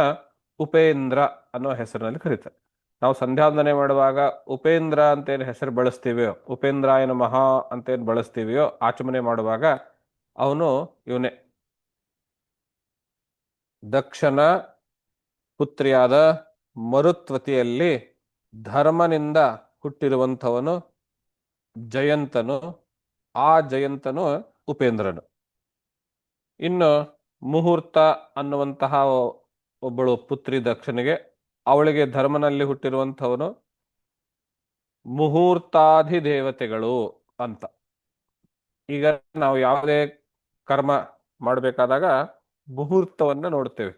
ಉಪೇಂದ್ರ ಅನ್ನೋ ಹೆಸರಿನಲ್ಲಿ ಕರೀತಾರೆ. ನಾವು ಸಂಧ್ಯಾವಂದನೆ ಮಾಡುವಾಗ ಉಪೇಂದ್ರ ಅಂತೇನು ಹೆಸರು ಬಳಸ್ತೀವಿಯೋ, ಉಪೇಂದ್ರಾಯನ ಮಹಾ ಅಂತೇನು ಬಳಸ್ತೀವಿಯೋ ಆಚಮನೆ ಮಾಡುವಾಗ, ಅವನು ಇವನೇ. ದಕ್ಷನ ಪುತ್ರಿಯಾದ ಮರುತ್ವತಿಯಲ್ಲಿ ಧರ್ಮನಿಂದ ಹುಟ್ಟಿರುವಂಥವನು ಜಯಂತನು. ಆ ಜಯಂತನು ಉಪೇಂದ್ರನು. ಇನ್ನು ಮುಹೂರ್ತ ಅನ್ನುವಂತಹ ಒಬ್ಬಳು ಪುತ್ರಿ ದಕ್ಷನಿಗೆ, ಅವಳಿಗೆ ಧರ್ಮನಲ್ಲಿ ಹುಟ್ಟಿರುವಂಥವನು ಮುಹೂರ್ತಾಧಿದೇವತೆಗಳು ಅಂತ. ಈಗ ನಾವು ಯಾವುದೇ ಕರ್ಮ ಮಾಡಬೇಕಾದಾಗ ಮುಹೂರ್ತವನ್ನ ನೋಡ್ತೇವೆ.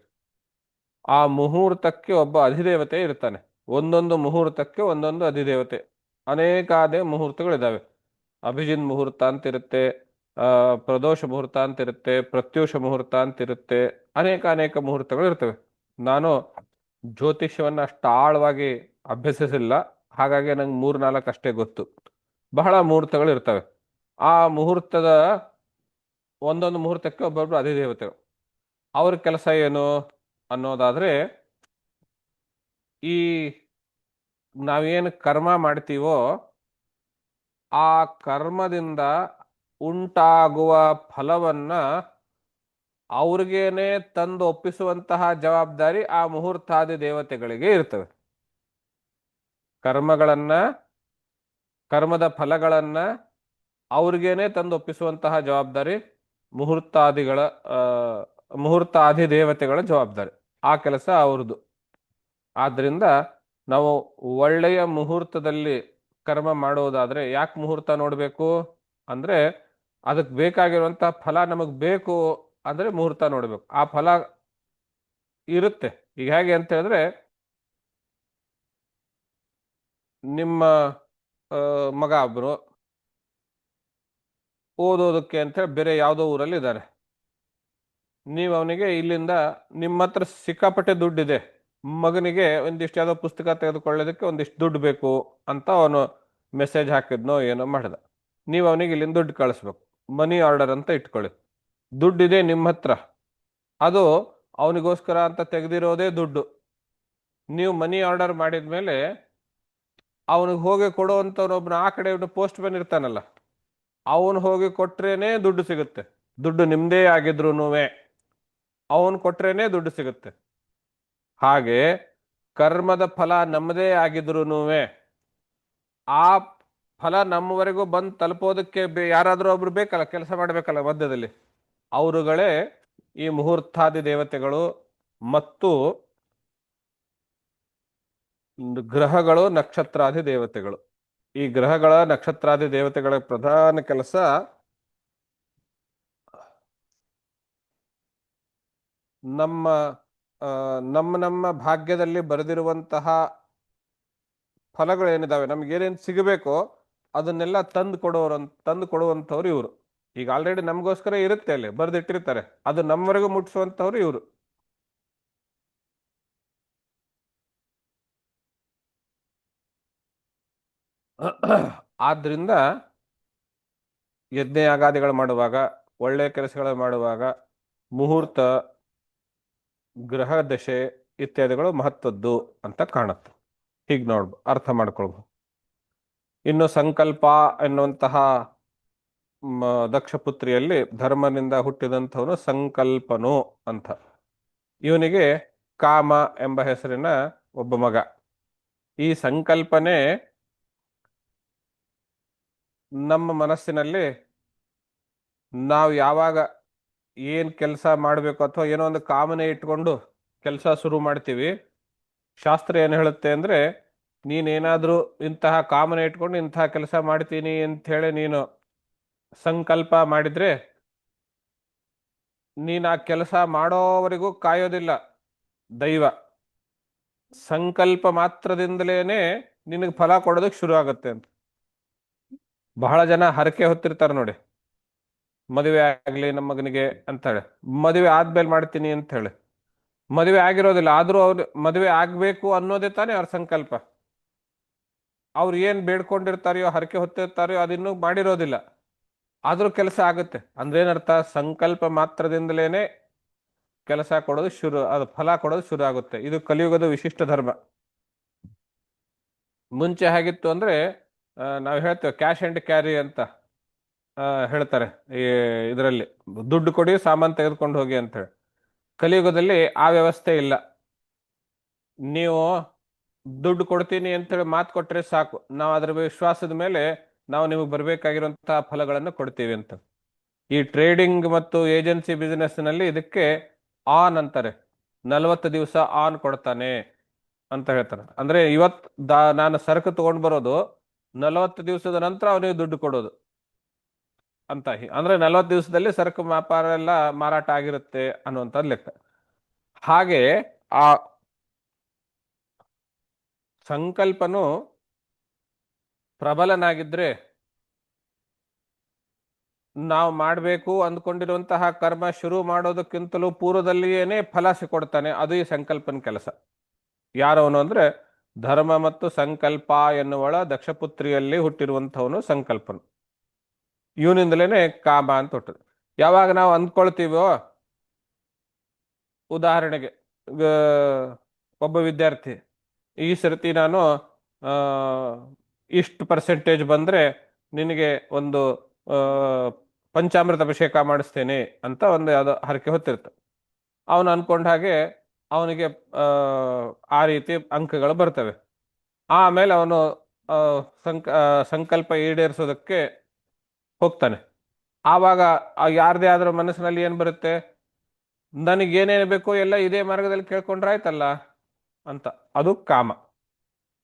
ಆ ಮುಹೂರ್ತಕ್ಕೆ ಒಬ್ಬ ಅಧಿದೇವತೆ ಇರ್ತಾನೆ. ಒಂದೊಂದು ಮುಹೂರ್ತಕ್ಕೆ ಒಂದೊಂದು ಅಧಿದೇವತೆ. ಅನೇಕಾದೇ ಮುಹೂರ್ತಗಳಿದ್ದಾವೆ. ಅಭಿಜಿನ್ ಮುಹೂರ್ತ ಅಂತಿರುತ್ತೆ, ಪ್ರದೋಷ ಮುಹೂರ್ತ ಅಂತಿರುತ್ತೆ, ಪ್ರತ್ಯೂಷ ಮುಹೂರ್ತ ಅಂತಿರುತ್ತೆ, ಅನೇಕ ಮುಹೂರ್ತಗಳು ಇರ್ತವೆ. ನಾನು ಜ್ಯೋತಿಷ್ಯವನ್ನ ಅಷ್ಟು ಆಳವಾಗಿ ಅಭ್ಯಸಿಸಿಲ್ಲ, ಹಾಗಾಗಿ ನಂಗೆ 3-4 ಅಷ್ಟೇ ಗೊತ್ತು. ಬಹಳ ಮುಹೂರ್ತಗಳು ಇರ್ತವೆ. ಆ ಮುಹೂರ್ತದ ಒಂದೊಂದು ಮುಹೂರ್ತಕ್ಕೆ ಒಬ್ಬೊಬ್ರು ಅಧಿದೇವತೆಗಳು. ಅವ್ರ ಕೆಲಸ ಏನು ಅನ್ನೋದಾದ್ರೆ, ಈ ನಾವೇನು ಕರ್ಮ ಮಾಡ್ತೀವೋ ಆ ಕರ್ಮದಿಂದ ಉಂಟಾಗುವ ಫಲವನ್ನ ಅವ್ರಿಗೇನೆ ತಂದು ಒಪ್ಪಿಸುವಂತಹ ಜವಾಬ್ದಾರಿ ಆ ಮುಹೂರ್ತಾದಿ ದೇವತೆಗಳಿಗೆ ಇರ್ತವೆ. ಕರ್ಮದ ಫಲಗಳನ್ನ ಅವ್ರಿಗೇನೆ ತಂದು ಒಪ್ಪಿಸುವಂತಹ ಜವಾಬ್ದಾರಿ ಮುಹೂರ್ತಾದಿ ದೇವತೆಗಳ ಜವಾಬ್ದಾರಿ. ಆ ಕೆಲಸ ಅವ್ರದ್ದು. ಆದ್ರಿಂದ ನಾವು ಒಳ್ಳೆಯ ಮುಹೂರ್ತದಲ್ಲಿ ಕರ್ಮ ಮಾಡೋದಾದ್ರೆ, ಯಾಕೆ ಮುಹೂರ್ತ ನೋಡ್ಬೇಕು ಅಂದ್ರೆ, ಅದಕ್ಕೆ ಬೇಕಾಗಿರುವಂತಹ ಫಲ ನಮಗ್ ಬೇಕು ಅಂದ್ರೆ ಮುಹೂರ್ತ ನೋಡ್ಬೇಕು. ಆ ಫಲ ಇರುತ್ತೆ. ಈಗ ಹೇಗೆ ಅಂತ ಹೇಳಿದ್ರೆ, ನಿಮ್ಮ ಮಗ ಒಬ್ರು ಓದೋದಕ್ಕೆ ಅಂತ ಹೇಳಿ ಬೇರೆ ಯಾವುದೋ ಊರಲ್ಲಿ ಇದ್ದಾರೆ. ನೀವು ಅವನಿಗೆ ಇಲ್ಲಿಂದ ನಿಮ್ಮ ಹತ್ರ ಸಿಕ್ಕಾಪಟ್ಟೆ ದುಡ್ಡಿದೆ, ಮಗನಿಗೆ ಒಂದಿಷ್ಟು ಯಾವುದೋ ಪುಸ್ತಕ ತೆಗೆದುಕೊಳ್ಳೋದಕ್ಕೆ ಒಂದಿಷ್ಟು ದುಡ್ಡು ಬೇಕು ಅಂತ ಅವನು ಮೆಸೇಜ್ ಹಾಕಿದ್ನೋ ಏನೋ ಮಾಡ್ದ. ನೀವು ಅವನಿಗೆ ಇಲ್ಲಿಂದ ದುಡ್ಡು ಕಳಿಸ್ಬೇಕು, ಮನಿ ಆರ್ಡರ್ ಅಂತ ಇಟ್ಕೊಳ್ಳಿ. ದುಡ್ಡಿದೆ ನಿಮ್ಮ ಹತ್ರ, ಅದು ಅವನಿಗೋಸ್ಕರ ಅಂತ ತೆಗೆದಿರೋದೇ ದುಡ್ಡು. ನೀವು ಮನಿ ಆರ್ಡರ್ ಮಾಡಿದ್ಮೇಲೆ ಅವನಿಗೆ ಹೋಗಿ ಕೊಡುವಂಥವ್ನೊಬ್ಬನ ಆ ಕಡೆ ಪೋಸ್ಟ್ ಮ್ಯಾನ್ ಇರ್ತಾನಲ್ಲ, ಅವನು ಹೋಗಿ ಕೊಟ್ರೇನೆ ದುಡ್ಡು ಸಿಗುತ್ತೆ. ದುಡ್ಡು ನಿಮ್ದೇ ಆಗಿದ್ರು ಅವನು ಕೊಟ್ರೇನೆ ದುಡ್ಡು ಸಿಗುತ್ತೆ. ಹಾಗೆ ಕರ್ಮದ ಫಲ ನಮ್ಮದೇ ಆಗಿದ್ರು ಆ ಫಲ ನಮ್ಮವರೆಗೂ ಬಂದು ತಲುಪೋದಕ್ಕೆ ಯಾರಾದ್ರೂ ಒಬ್ರು ಬೇಕಲ್ಲ, ಕೆಲಸ ಮಾಡ್ಬೇಕಲ್ಲ ಮಧ್ಯದಲ್ಲಿ. ಅವರುಗಳೇ ಈ ಮುಹೂರ್ತಾದಿ ದೇವತೆಗಳು ಮತ್ತು ಗ್ರಹಗಳು, ನಕ್ಷತ್ರಾದಿ ದೇವತೆಗಳು. ಈ ಗ್ರಹಗಳ, ನಕ್ಷತ್ರಾದಿ ದೇವತೆಗಳ ಪ್ರಧಾನ ಕೆಲಸ ನಮ್ಮ ಆ, ನಮ್ಮ ಭಾಗ್ಯದಲ್ಲಿ ಬರೆದಿರುವಂತಹ ಫಲಗಳು ಏನಿದಾವೆ ನಮ್ಗೆ ಏನೇನು ಸಿಗಬೇಕೋ ಅದನ್ನೆಲ್ಲ ತಂದು ಕೊಡುವಂಥವ್ರು ಇವರು. ಈಗ ಆಲ್ರೆಡಿ ನಮಗೋಸ್ಕರ ಇರುತ್ತೆ ಅಲ್ಲಿ ಬರೆದಿಟ್ಟಿರ್ತಾರೆ, ಅದು ನಮ್ಮವರೆಗೂ ಮುಟ್ಟಿಸುವಂಥವ್ರು ಇವರು. ಆದ್ರಿಂದ ಯಜ್ಞಯಾಗಾದಿಗಳು ಮಾಡುವಾಗ, ಒಳ್ಳೆಯ ಕೆಲಸಗಳು ಮಾಡುವಾಗ ಮುಹೂರ್ತ, ಗ್ರಹ ದಶೆ ಇತ್ಯಾದಿಗಳು ಮಹತ್ವದ್ದು ಅಂತ ಕಾಣುತ್ತೆ. ಹೀಗೆ ಅರ್ಥ ಮಾಡ್ಕೊಳ್ಬಹುದು. ಇನ್ನು ಸಂಕಲ್ಪ ಎನ್ನುವಂತಹ ದಕ್ಷಪುತ್ರಿಯಲ್ಲಿ ಧರ್ಮನಿಂದ ಹುಟ್ಟಿದಂಥವನು ಸಂಕಲ್ಪನು ಅಂತ. ಇವನಿಗೆ ಕಾಮ ಎಂಬ ಹೆಸರಿನ ಒಬ್ಬ ಮಗ. ಈ ಸಂಕಲ್ಪನೆ ನಮ್ಮ ಮನಸ್ಸಿನಲ್ಲಿ ನಾವು ಯಾವಾಗ ಏನ್ ಕೆಲಸ ಮಾಡಬೇಕು ಅಥವಾ ಏನೋ ಒಂದು ಕಾಮನೆ ಇಟ್ಕೊಂಡು ಕೆಲಸ ಶುರು ಮಾಡ್ತೀವಿ, ಶಾಸ್ತ್ರ ಏನು ಹೇಳುತ್ತೆ ಅಂದ್ರೆ, ನೀನೇನಾದ್ರೂ ಇಂತಹ ಕಾಮನೆ ಇಟ್ಕೊಂಡು ಇಂತಹ ಕೆಲಸ ಮಾಡ್ತೀನಿ ಅಂತ ಹೇಳಿ ನೀನು ಸಂಕಲ್ಪ ಮಾಡಿದ್ರೆ, ನೀನು ಆ ಕೆಲಸ ಮಾಡೋವರೆಗೂ ಕಾಯೋದಿಲ್ಲ ದೈವ. ಸಂಕಲ್ಪ ಮಾತ್ರದಿಂದಲೇನೆ ನಿನಗೆ ಫಲ ಕೊಡೋದಕ್ಕೆ ಶುರು ಆಗುತ್ತೆ ಅಂತ. ಬಹಳ ಜನ ಹರಕೆ ಹೊತ್ತಿರ್ತಾರೆ ನೋಡಿ, ಮದುವೆ ಆಗ್ಲಿ ನಮ್ಮ ಮಗನಿಗೆ ಅಂತ ಹೇಳಿ, ಮದುವೆ ಆದ್ಮೇಲೆ ಮಾಡ್ತೀನಿ ಅಂತ ಹೇಳಿ. ಮದುವೆ ಆಗಿರೋದಿಲ್ಲ, ಆದ್ರೂ ಅವ್ರು ಮದುವೆ ಆಗ್ಬೇಕು ಅನ್ನೋದೇ ತಾನೇ ಅವ್ರ ಸಂಕಲ್ಪ. ಅವ್ರು ಏನ್ ಬೇಡ್ಕೊಂಡಿರ್ತಾರೆಯೋ, ಹರಕೆ ಹೊತ್ತಿರ್ತಾರೆಯೋ ಅದಿನ್ನೂ ಮಾಡಿರೋದಿಲ್ಲ, ಆದ್ರೂ ಕೆಲಸ ಆಗುತ್ತೆ ಅಂದ್ರೆ ಏನರ್ಥ? ಸಂಕಲ್ಪ ಮಾತ್ರದಿಂದಲೇನೆ ಕೆಲಸ ಕೊಡೋದು ಶುರು, ಅದು ಫಲ ಕೊಡೋದು ಶುರು ಆಗುತ್ತೆ. ಇದು ಕಲಿಯುಗದ ವಿಶಿಷ್ಟ ಧರ್ಮ. ಮುಂಚೆ ಹೇಗಿತ್ತು ಅಂದ್ರೆ, ನಾವು ಹೇಳ್ತೇವೆ ಕ್ಯಾಶ್ ಅಂಡ್ ಕ್ಯಾರಿ ಅಂತ ಹೇಳ್ತಾರೆ. ಈ ಇದರಲ್ಲಿ ದುಡ್ಡು ಕೊಡಿ ಸಾಮಾನು ತೆಗೆದುಕೊಂಡು ಹೋಗಿ ಅಂತ ಹೇಳಿ. ಕಲಿಯುಗದಲ್ಲಿ ಆ ವ್ಯವಸ್ಥೆ ಇಲ್ಲ. ನೀವು ದುಡ್ಡು ಕೊಡ್ತೀನಿ ಅಂತೇಳಿ ಮಾತು ಕೊಟ್ರೆ ಸಾಕು, ನಾವು ಅದರ ವಿಶ್ವಾಸದ ಮೇಲೆ ನಾವು ನಿಮಗೆ ಬರಬೇಕಾಗಿರುವಂತಹ ಫಲಗಳನ್ನು ಕೊಡ್ತೀವಿ ಅಂತ. ಈ ಟ್ರೇಡಿಂಗ್ ಮತ್ತು ಏಜೆನ್ಸಿ ಬಿಸಿನೆಸ್ ನಲ್ಲಿ ಇದಕ್ಕೆ ಆನ್ ಅಂತಾರೆ. 40 ದಿವಸ ಆನ್ ಕೊಡ್ತಾನೆ ಅಂತ ಹೇಳ್ತಾರೆ. ಅಂದ್ರೆ ನಾನು ಸರಕು ತಗೊಂಡ್ ಬರೋದು, 40 ದಿವಸದ ನಂತರ ಅವನಿಗೆ ದುಡ್ಡು ಕೊಡೋದು ಅಂತ. ಅಂದ್ರೆ 40 ದಿವಸದಲ್ಲಿ ಸರಕು ವ್ಯಾಪಾರ ಎಲ್ಲ ಮಾರಾಟ ಆಗಿರುತ್ತೆ ಅನ್ನುವಂಥ ಲೆಕ್ಕ. ಹಾಗೆ ಆ ಸಂಕಲ್ಪನು ಪ್ರಬಲನಾಗಿದ್ರೆ ನಾವು ಮಾಡಬೇಕು ಅಂದ್ಕೊಂಡಿರುವಂತಹ ಕರ್ಮ ಶುರು ಮಾಡೋದಕ್ಕಿಂತಲೂ ಪೂರ್ವದಲ್ಲಿಯೇನೆ ಫಲ ಕೊಡ್ತಾನೆ. ಅದು ಈ ಸಂಕಲ್ಪನ ಕೆಲಸ. ಯಾರವನು ಅಂದ್ರೆ, ಧರ್ಮ ಮತ್ತು ಸಂಕಲ್ಪ ಎನ್ನುವಳ ದಕ್ಷಪುತ್ರಿಯಲ್ಲಿ ಹುಟ್ಟಿರುವಂಥವನು ಸಂಕಲ್ಪನು. ಇವನಿಂದಲೇನೆ ಕಾಮ ಅಂತ ಹುಟ್ಟುದು. ಯಾವಾಗ ನಾವು ಅಂದ್ಕೊಳ್ತೀವೋ, ಉದಾಹರಣೆಗೆ ಒಬ್ಬ ವಿದ್ಯಾರ್ಥಿ ಈ ಸರ್ತಿ ನಾನು ಆ, ಇಷ್ಟು ಪರ್ಸೆಂಟೇಜ್ ಬಂದ್ರೆ ನಿನಗೆ ಒಂದು ಆ, ಪಂಚಾಮೃತ ಅಭಿಷೇಕ ಮಾಡಿಸ್ತೇನೆ ಅಂತ ಒಂದು ಯಾವ್ದೋ ಹರಕೆ ಹೊತ್ತಿರ್ತ. ಅವನು ಅನ್ಕೊಂಡ ಹಾಗೆ ಅವನಿಗೆ ಆ, ಆ ರೀತಿ ಅಂಕಗಳು ಬರ್ತವೆ. ಆಮೇಲೆ ಅವನು ಆ, ಸಂಕಲ್ಪ ಈಡೇರಿಸೋದಕ್ಕೆ ಹೋಗ್ತಾನೆ. ಆವಾಗ ಯಾರದೇ ಆದ್ರೂ ಮನಸ್ಸಿನಲ್ಲಿ ಏನ್ ಬರುತ್ತೆ? ನನಗೇನೇನು ಬೇಕೋ ಎಲ್ಲ ಇದೇ ಮಾರ್ಗದಲ್ಲಿ ಕೇಳ್ಕೊಂಡ್ರಾಯ್ತಲ್ಲ ಅಂತ. ಅದು ಕಾಮ.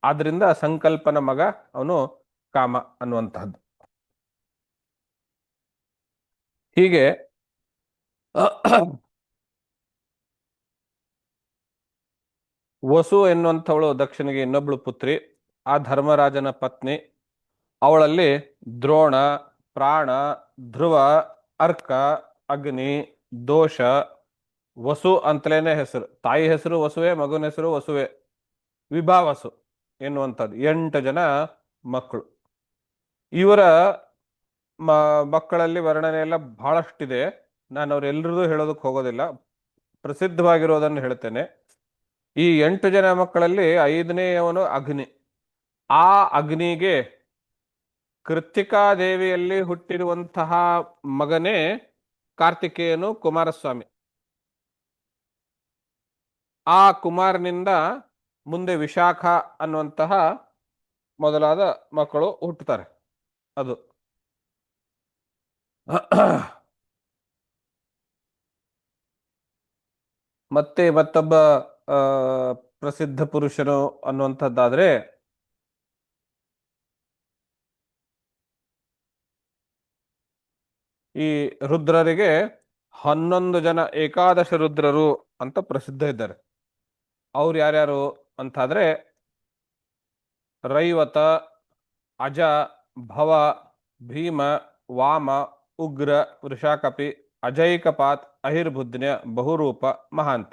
ಆದ್ರಿಂದ ಸಂಕಲ್ಪನ ಮಗ ಅವನು ಕಾಮ ಅನ್ನುವಂತಹದ್ದು. ಹೀಗೆ ವಸು ಎನ್ನುವಂಥವಳು ದಕ್ಷನಿಗೆ ಇನ್ನೊಬ್ಳು ಪುತ್ರಿ. ಆ ಧರ್ಮರಾಜನ ಪತ್ನಿ. ಅವಳಲ್ಲಿ ದ್ರೋಣ, ಪ್ರಾಣ, ಧ್ರುವ, ಅರ್ಕ, ಅಗ್ನಿ, ದೋಷ, ವಸು ಅಂತಲೇನೆ ಹೆಸರು. ತಾಯಿ ಹೆಸರು ವಸುವೆ, ಮಗನ ಹೆಸರು ವಸುವೆ. ವಿಭಾವಸು ಎನ್ನುವಂಥದ್ದು 8 ಜನ ಮಕ್ಕಳು. ಇವರ ಮಕ್ಕಳಲ್ಲಿ ವರ್ಣನೆ ಎಲ್ಲ ಬಹಳಷ್ಟಿದೆ. ನಾನು ಅವರೆಲ್ಲರದು ಹೇಳೋದಕ್ಕೆ ಹೋಗೋದಿಲ್ಲ, ಪ್ರಸಿದ್ಧವಾಗಿರೋದನ್ನು ಹೇಳ್ತೇನೆ. ಈ 8 ಜನ ಮಕ್ಕಳಲ್ಲಿ 5ನೇಯವನು ಅಗ್ನಿ. ಆ ಅಗ್ನಿಗೆ ಕೃತ್ತಿಕಾದೇವಿಯಲ್ಲಿ ಹುಟ್ಟಿರುವಂತಹ ಮಗನೇ ಕಾರ್ತಿಕೇಯನು, ಕುಮಾರಸ್ವಾಮಿ. ಆ ಕುಮಾರನಿಂದ ಮುಂದೆ ವಿಶಾಖ ಅನ್ನುವಂತಹ ಮೊದಲಾದ ಮಕ್ಕಳು ಹುಟ್ಟುತ್ತಾರೆ. ಅದು ಮತ್ತೆ ಮತ್ತೊಬ್ಬ ಆ, ಪ್ರಸಿದ್ಧ ಪುರುಷನು ಅನ್ನುವಂಥದ್ದಾದ್ರೆ, ಈ ರುದ್ರರಿಗೆ 11 ಜನ ಏಕಾದಶ ರುದ್ರರು ಅಂತ ಪ್ರಸಿದ್ಧ ಇದ್ದಾರೆ. ಅವ್ರು ಯಾರ್ಯಾರು ಅಂತಾದ್ರೆ ರೈವತ, ಅಜ, ಭವ, ಭೀಮ, ವಾಮ, ಉಗ್ರ, ವೃಷಾಕಪಿ, ಅಜೈಕಪಾತ್, ಅಹಿರ್ಬುದ್ನ್ಯ, ಬಹುರೂಪ, ಮಹಾಂತ.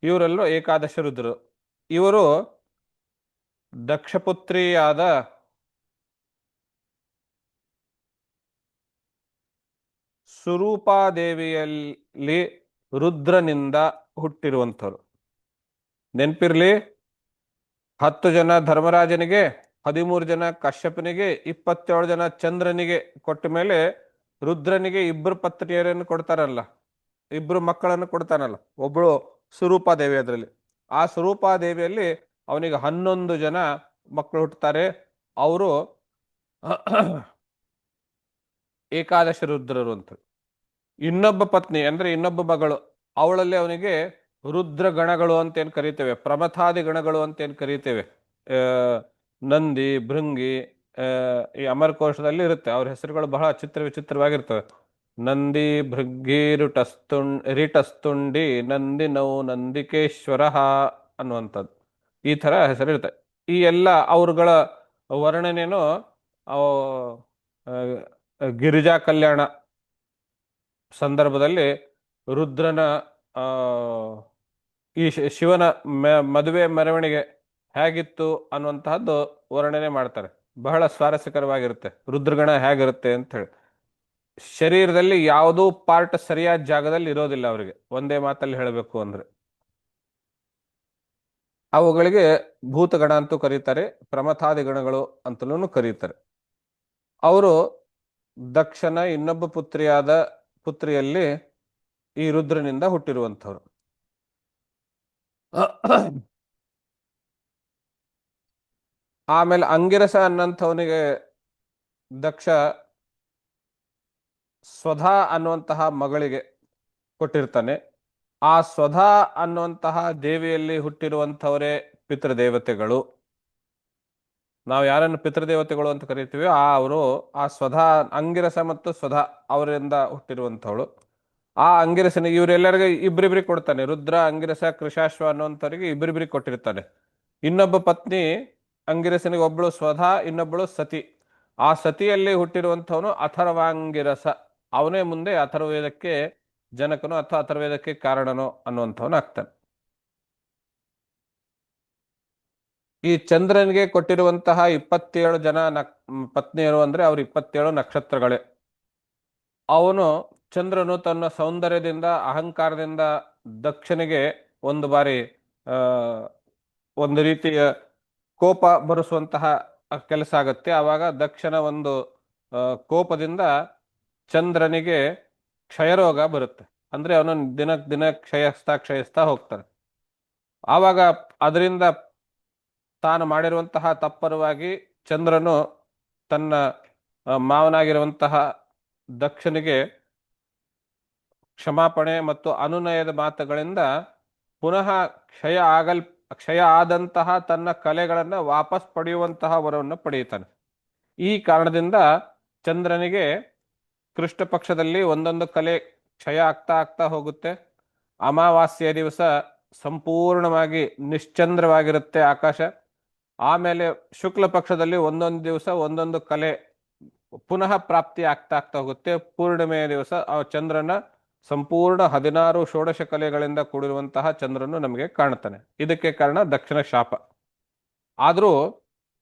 ಇವರೆಲ್ಲರೂ ಏಕಾದಶ ರುದ್ರರು. ಇವರು ದಕ್ಷಪುತ್ರಿಯಾದ ಸುರೂಪಾದೇವಿಯಲ್ಲಿ ರುದ್ರನಿಂದ ಹುಟ್ಟಿರುವಂಥವ್ರು. ನೆನ್ಪಿರ್ಲಿ, 10 ಜನ ಧರ್ಮರಾಜನಿಗೆ, 13 ಜನ ಕಶ್ಯಪನಿಗೆ, 27 ಜನ ಚಂದ್ರನಿಗೆ ಕೊಟ್ಟ ಮೇಲೆ ರುದ್ರನಿಗೆ 2 ಪತ್ನಿಯರನ್ನು ಕೊಡ್ತಾರಲ್ಲ, 2 ಮಕ್ಕಳನ್ನು ಕೊಡ್ತಾನಲ್ಲ. ಒಬ್ಬಳು ಸುರೂಪಾದೇವಿ. ಅದರಲ್ಲಿ ಆ ಸುರೂಪಾದೇವಿಯಲ್ಲಿ ಅವನಿಗೆ 11 ಜನ ಮಕ್ಕಳು ಹುಟ್ಟುತ್ತಾರೆ. ಅವರು ಏಕಾದಶ ರುದ್ರರು ಅಂತ. ಇನ್ನೊಬ್ಬ ಪತ್ನಿ ಅಂದ್ರೆ ಇನ್ನೊಬ್ಬ ಮಗಳು, ಅವಳಲ್ಲಿ ಅವನಿಗೆ ರುದ್ರ ಗಣಗಳು ಅಂತ ಏನ್ ಕರಿತೇವೆ, ಪ್ರಮಥಾದಿ ಗಣಗಳು ಅಂತ ಏನ್ ಕರಿತೇವೆ, ಆ ನಂದಿ, ಭೃಂಗಿ, ಈ ಅಮರಕೋಶದಲ್ಲಿ ಇರುತ್ತೆ. ಅವ್ರ ಹೆಸರುಗಳು ಬಹಳ ಚಿತ್ರ ವಿಚಿತ್ರವಾಗಿರ್ತವೆ. ನಂದಿ ಭೃಂಗಿ ರಿಟಸ್ತುಂಡಿ ನಂದಿ ನೌ ನಂದಿಕೇಶ್ವರ ಅನ್ನುವಂಥದ್ದು, ಈ ತರ ಹೆಸರಿರುತ್ತೆ. ಈ ಎಲ್ಲ ಅವರುಗಳ ವರ್ಣನೆಯನ್ನು ಗಿರಿಜಾ ಕಲ್ಯಾಣ ಸಂದರ್ಭದಲ್ಲಿ ರುದ್ರನ ಆ ಈ ಶಿವನ ಮದುವೆ ಮೆರವಣಿಗೆ ಹೇಗಿತ್ತು ಅನ್ನುವಂತಹದ್ದು ವರ್ಣನೆ ಮಾಡ್ತಾರೆ. ಬಹಳ ಸ್ವಾರಸ್ಯಕರವಾಗಿರುತ್ತೆ ರುದ್ರಗಣ ಹೇಗಿರುತ್ತೆ ಅಂತ ಹೇಳಿ. ಶರೀರದಲ್ಲಿ ಯಾವುದೂ ಪಾರ್ಟ್ ಸರಿಯಾದ ಜಾಗದಲ್ಲಿ ಇರೋದಿಲ್ಲ ಅವರಿಗೆ, ಒಂದೇ ಮಾತಲ್ಲಿ ಹೇಳಬೇಕು ಅಂದ್ರೆ. ಅವುಗಳಿಗೆ ಭೂತಗಣ ಅಂತೂ ಕರೀತಾರೆ, ಪ್ರಮಥಾದಿ ಗಣಗಳು ಅಂತಲೂ ಕರೀತಾರೆ. ಅವರು ದಕ್ಷನ ಇನ್ನೊಬ್ಬ ಪುತ್ರಿಯಲ್ಲಿ ಈ ರುದ್ರನಿಂದ ಹುಟ್ಟಿರುವಂಥವ್ರು. ಆಮೇಲೆ ಅಂಗಿರಸ ಅನ್ನಂಥವನಿಗೆ ದಕ್ಷ ಸ್ವಧಾ ಅನ್ನುವಂತಹ ಮಗಳಿಗೆ ಕೊಟ್ಟಿರ್ತಾನೆ. ಆ ಸ್ವಧಾ ಅನ್ನುವಂತಹ ದೇವಿಯಲ್ಲಿ ಹುಟ್ಟಿರುವಂಥವರೇ ಪಿತೃದೇವತೆಗಳು. ನಾವು ಯಾರನ್ನು ಪಿತೃದೇವತೆಗಳು ಅಂತ ಕರಿತೀವಿ ಅವರು ಆ ಸ್ವಧಾ, ಅಂಗಿರಸ ಮತ್ತು ಸ್ವಧಾ ಅವರಿಂದ ಹುಟ್ಟಿರುವಂಥವಳು. ಆ ಅಂಗಿರಸನಿಗೆ ಇವರೆಲ್ಲರಿಗೂ ಇಬ್ಬರಿಬ್ಬರಿಗೆ ಕೊಡ್ತಾನೆ. ರುದ್ರ, ಅಂಗಿರಸ, ಕೃಷಾಶ್ವ ಅನ್ನುವಂಥವರಿಗೆ ಇಬ್ಬರಿಬ್ಬರಿಗೆ ಕೊಟ್ಟಿರ್ತಾನೆ. ಇನ್ನೊಬ್ಬ ಪತ್ನಿ ಅಂಗಿರಸನಿಗೆ ಒಬ್ಬಳು ಸ್ವಧಾ, ಇನ್ನೊಬ್ಬಳು ಸತಿ. ಆ ಸತಿಯಲ್ಲಿ ಹುಟ್ಟಿರುವಂಥವನು ಅಥರ್ವಾಂಗಿರಸ. ಅವನೇ ಮುಂದೆ ಅಥರ್ವೇದಕ್ಕೆ ಜನಕನು ಅಥವಾ ಅಥರ್ವೇದಕ್ಕೆ ಕಾರಣನೋ ಅನ್ನುವಂಥವನು ಆಗ್ತಾನೆ. ಈ ಚಂದ್ರನಿಗೆ ಕೊಟ್ಟಿರುವಂತಹ 27 ಜನ ಪತ್ನಿಯರು ಅಂದ್ರೆ ಅವ್ರ 27 ನಕ್ಷತ್ರಗಳೇ. ಅವನು ಚಂದ್ರನು ತನ್ನ ಸೌಂದರ್ಯದಿಂದ, ಅಹಂಕಾರದಿಂದ ದಕ್ಷನಿಗೆ ಒಂದು ಬಾರಿ ಒಂದು ರೀತಿಯ ಕೋಪ ಬರೆಸುವಂತಹ ಕೆಲಸ ಆಗತ್ತೆ. ಆವಾಗ ದಕ್ಷನ ಒಂದು ಕೋಪದಿಂದ ಚಂದ್ರನಿಗೆ ಕ್ಷಯರೋಗ ಬರುತ್ತೆ. ಅಂದ್ರೆ ಅವನು ದಿನ ಕ್ಷಯಿಸ್ತಾ ಹೋಗ್ತಾನೆ. ಆವಾಗ ಅದರಿಂದ ತಾನು ಮಾಡಿರುವಂತಹ ತಪ್ಪರವಾಗಿ ಚಂದ್ರನು ತನ್ನ ಮಾವನಾಗಿರುವಂತಹ ದಕ್ಷನಿಗೆ ಕ್ಷಮಾಪಣೆ ಮತ್ತು ಅನುನಯದ ಮಾತುಗಳಿಂದ ಪುನಃ ಕ್ಷಯ ಆದಂತಹ ತನ್ನ ಕಲೆಗಳನ್ನು ವಾಪಸ್ ಪಡೆಯುವಂತಹ ವರವನ್ನು ಪಡೆಯುತ್ತಾನೆ. ಈ ಕಾರಣದಿಂದ ಚಂದ್ರನಿಗೆ ಕೃಷ್ಣ ಪಕ್ಷದಲ್ಲಿ ಒಂದೊಂದು ಕಲೆ ಕ್ಷಯ ಆಗ್ತಾ ಹೋಗುತ್ತೆ. ಅಮಾವಾಸ್ಯೆಯ ದಿವಸ ಸಂಪೂರ್ಣವಾಗಿ ನಿಶ್ಚಂದ್ರವಾಗಿರುತ್ತೆ ಆಕಾಶ. ಆಮೇಲೆ ಶುಕ್ಲ ಪಕ್ಷದಲ್ಲಿ ಒಂದೊಂದು ದಿವಸ ಒಂದೊಂದು ಕಲೆ ಪುನಃ ಪ್ರಾಪ್ತಿ ಆಗ್ತಾ ಹೋಗುತ್ತೆ. ಪೂರ್ಣಿಮೆಯ ದಿವಸ ಆ ಚಂದ್ರನ ಸಂಪೂರ್ಣ 16 ಷೋಡಶ ಕಲೆಗಳಿಂದ ಕೂಡಿರುವಂತಹ ಚಂದ್ರನು ನಮಗೆ ಕಾಣ್ತಾನೆ. ಇದಕ್ಕೆ ಕಾರಣ ದಕ್ಷಿಣ ಶಾಪ. ಆದರೂ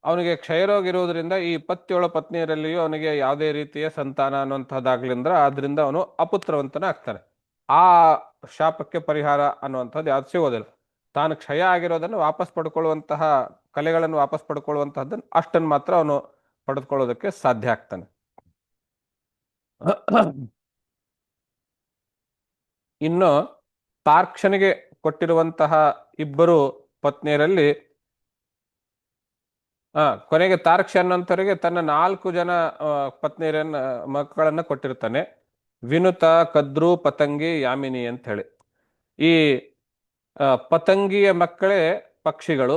ಅವನಿಗೆ ಕ್ಷಯರೋಗ ಇರುವುದರಿಂದ ಈ 27 ಪತ್ನಿಯರಲ್ಲಿಯೂ ಅವನಿಗೆ ಯಾವುದೇ ರೀತಿಯ ಸಂತಾನ ಅನ್ನುವಂಥದ್ದಾಗ್ಲಿಂದ್ರ ಆದ್ರಿಂದ ಅವನು ಅಪುತ್ರವಂತನ ಆಗ್ತಾನೆ. ಆ ಶಾಪಕ್ಕೆ ಪರಿಹಾರ ಅನ್ನುವಂಥದ್ದು ಯಾವ್ದು ಸಿಗೋದಿಲ್ಲ. ತಾನು ಕ್ಷಯ ಆಗಿರೋದನ್ನು ವಾಪಸ್ ಪಡ್ಕೊಳ್ಳುವಂತಹ ಕಲೆಗಳನ್ನು ವಾಪಸ್ ಪಡ್ಕೊಳ್ಳುವಂತಹದ್ದನ್ನು ಅಷ್ಟನ್ನು ಮಾತ್ರ ಅವನು ಪಡೆದುಕೊಳ್ಳೋದಕ್ಕೆ ಸಾಧ್ಯ ಆಗ್ತಾನೆ. ಇನ್ನು ತಾರ್ಕ್ಷನಿಗೆ ಕೊಟ್ಟಿರುವಂತಹ 2 ಪತ್ನಿಯರಲ್ಲಿ ಕೊನೆಗೆ ತಾರ್ಕ್ಷ ಅನ್ನೋಂಥವರಿಗೆ ತನ್ನ 4 ಜನ ಪತ್ನಿಯರನ್ನ ಮಕ್ಕಳನ್ನ ಕೊಟ್ಟಿರ್ತಾನೆ. ವಿನುತ, ಕದ್ರು, ಪತಂಗಿ, ಯಾಮಿನಿ ಅಂತ ಹೇಳಿ. ಈ ಪತಂಗಿಯ ಮಕ್ಕಳೇ ಪಕ್ಷಿಗಳು,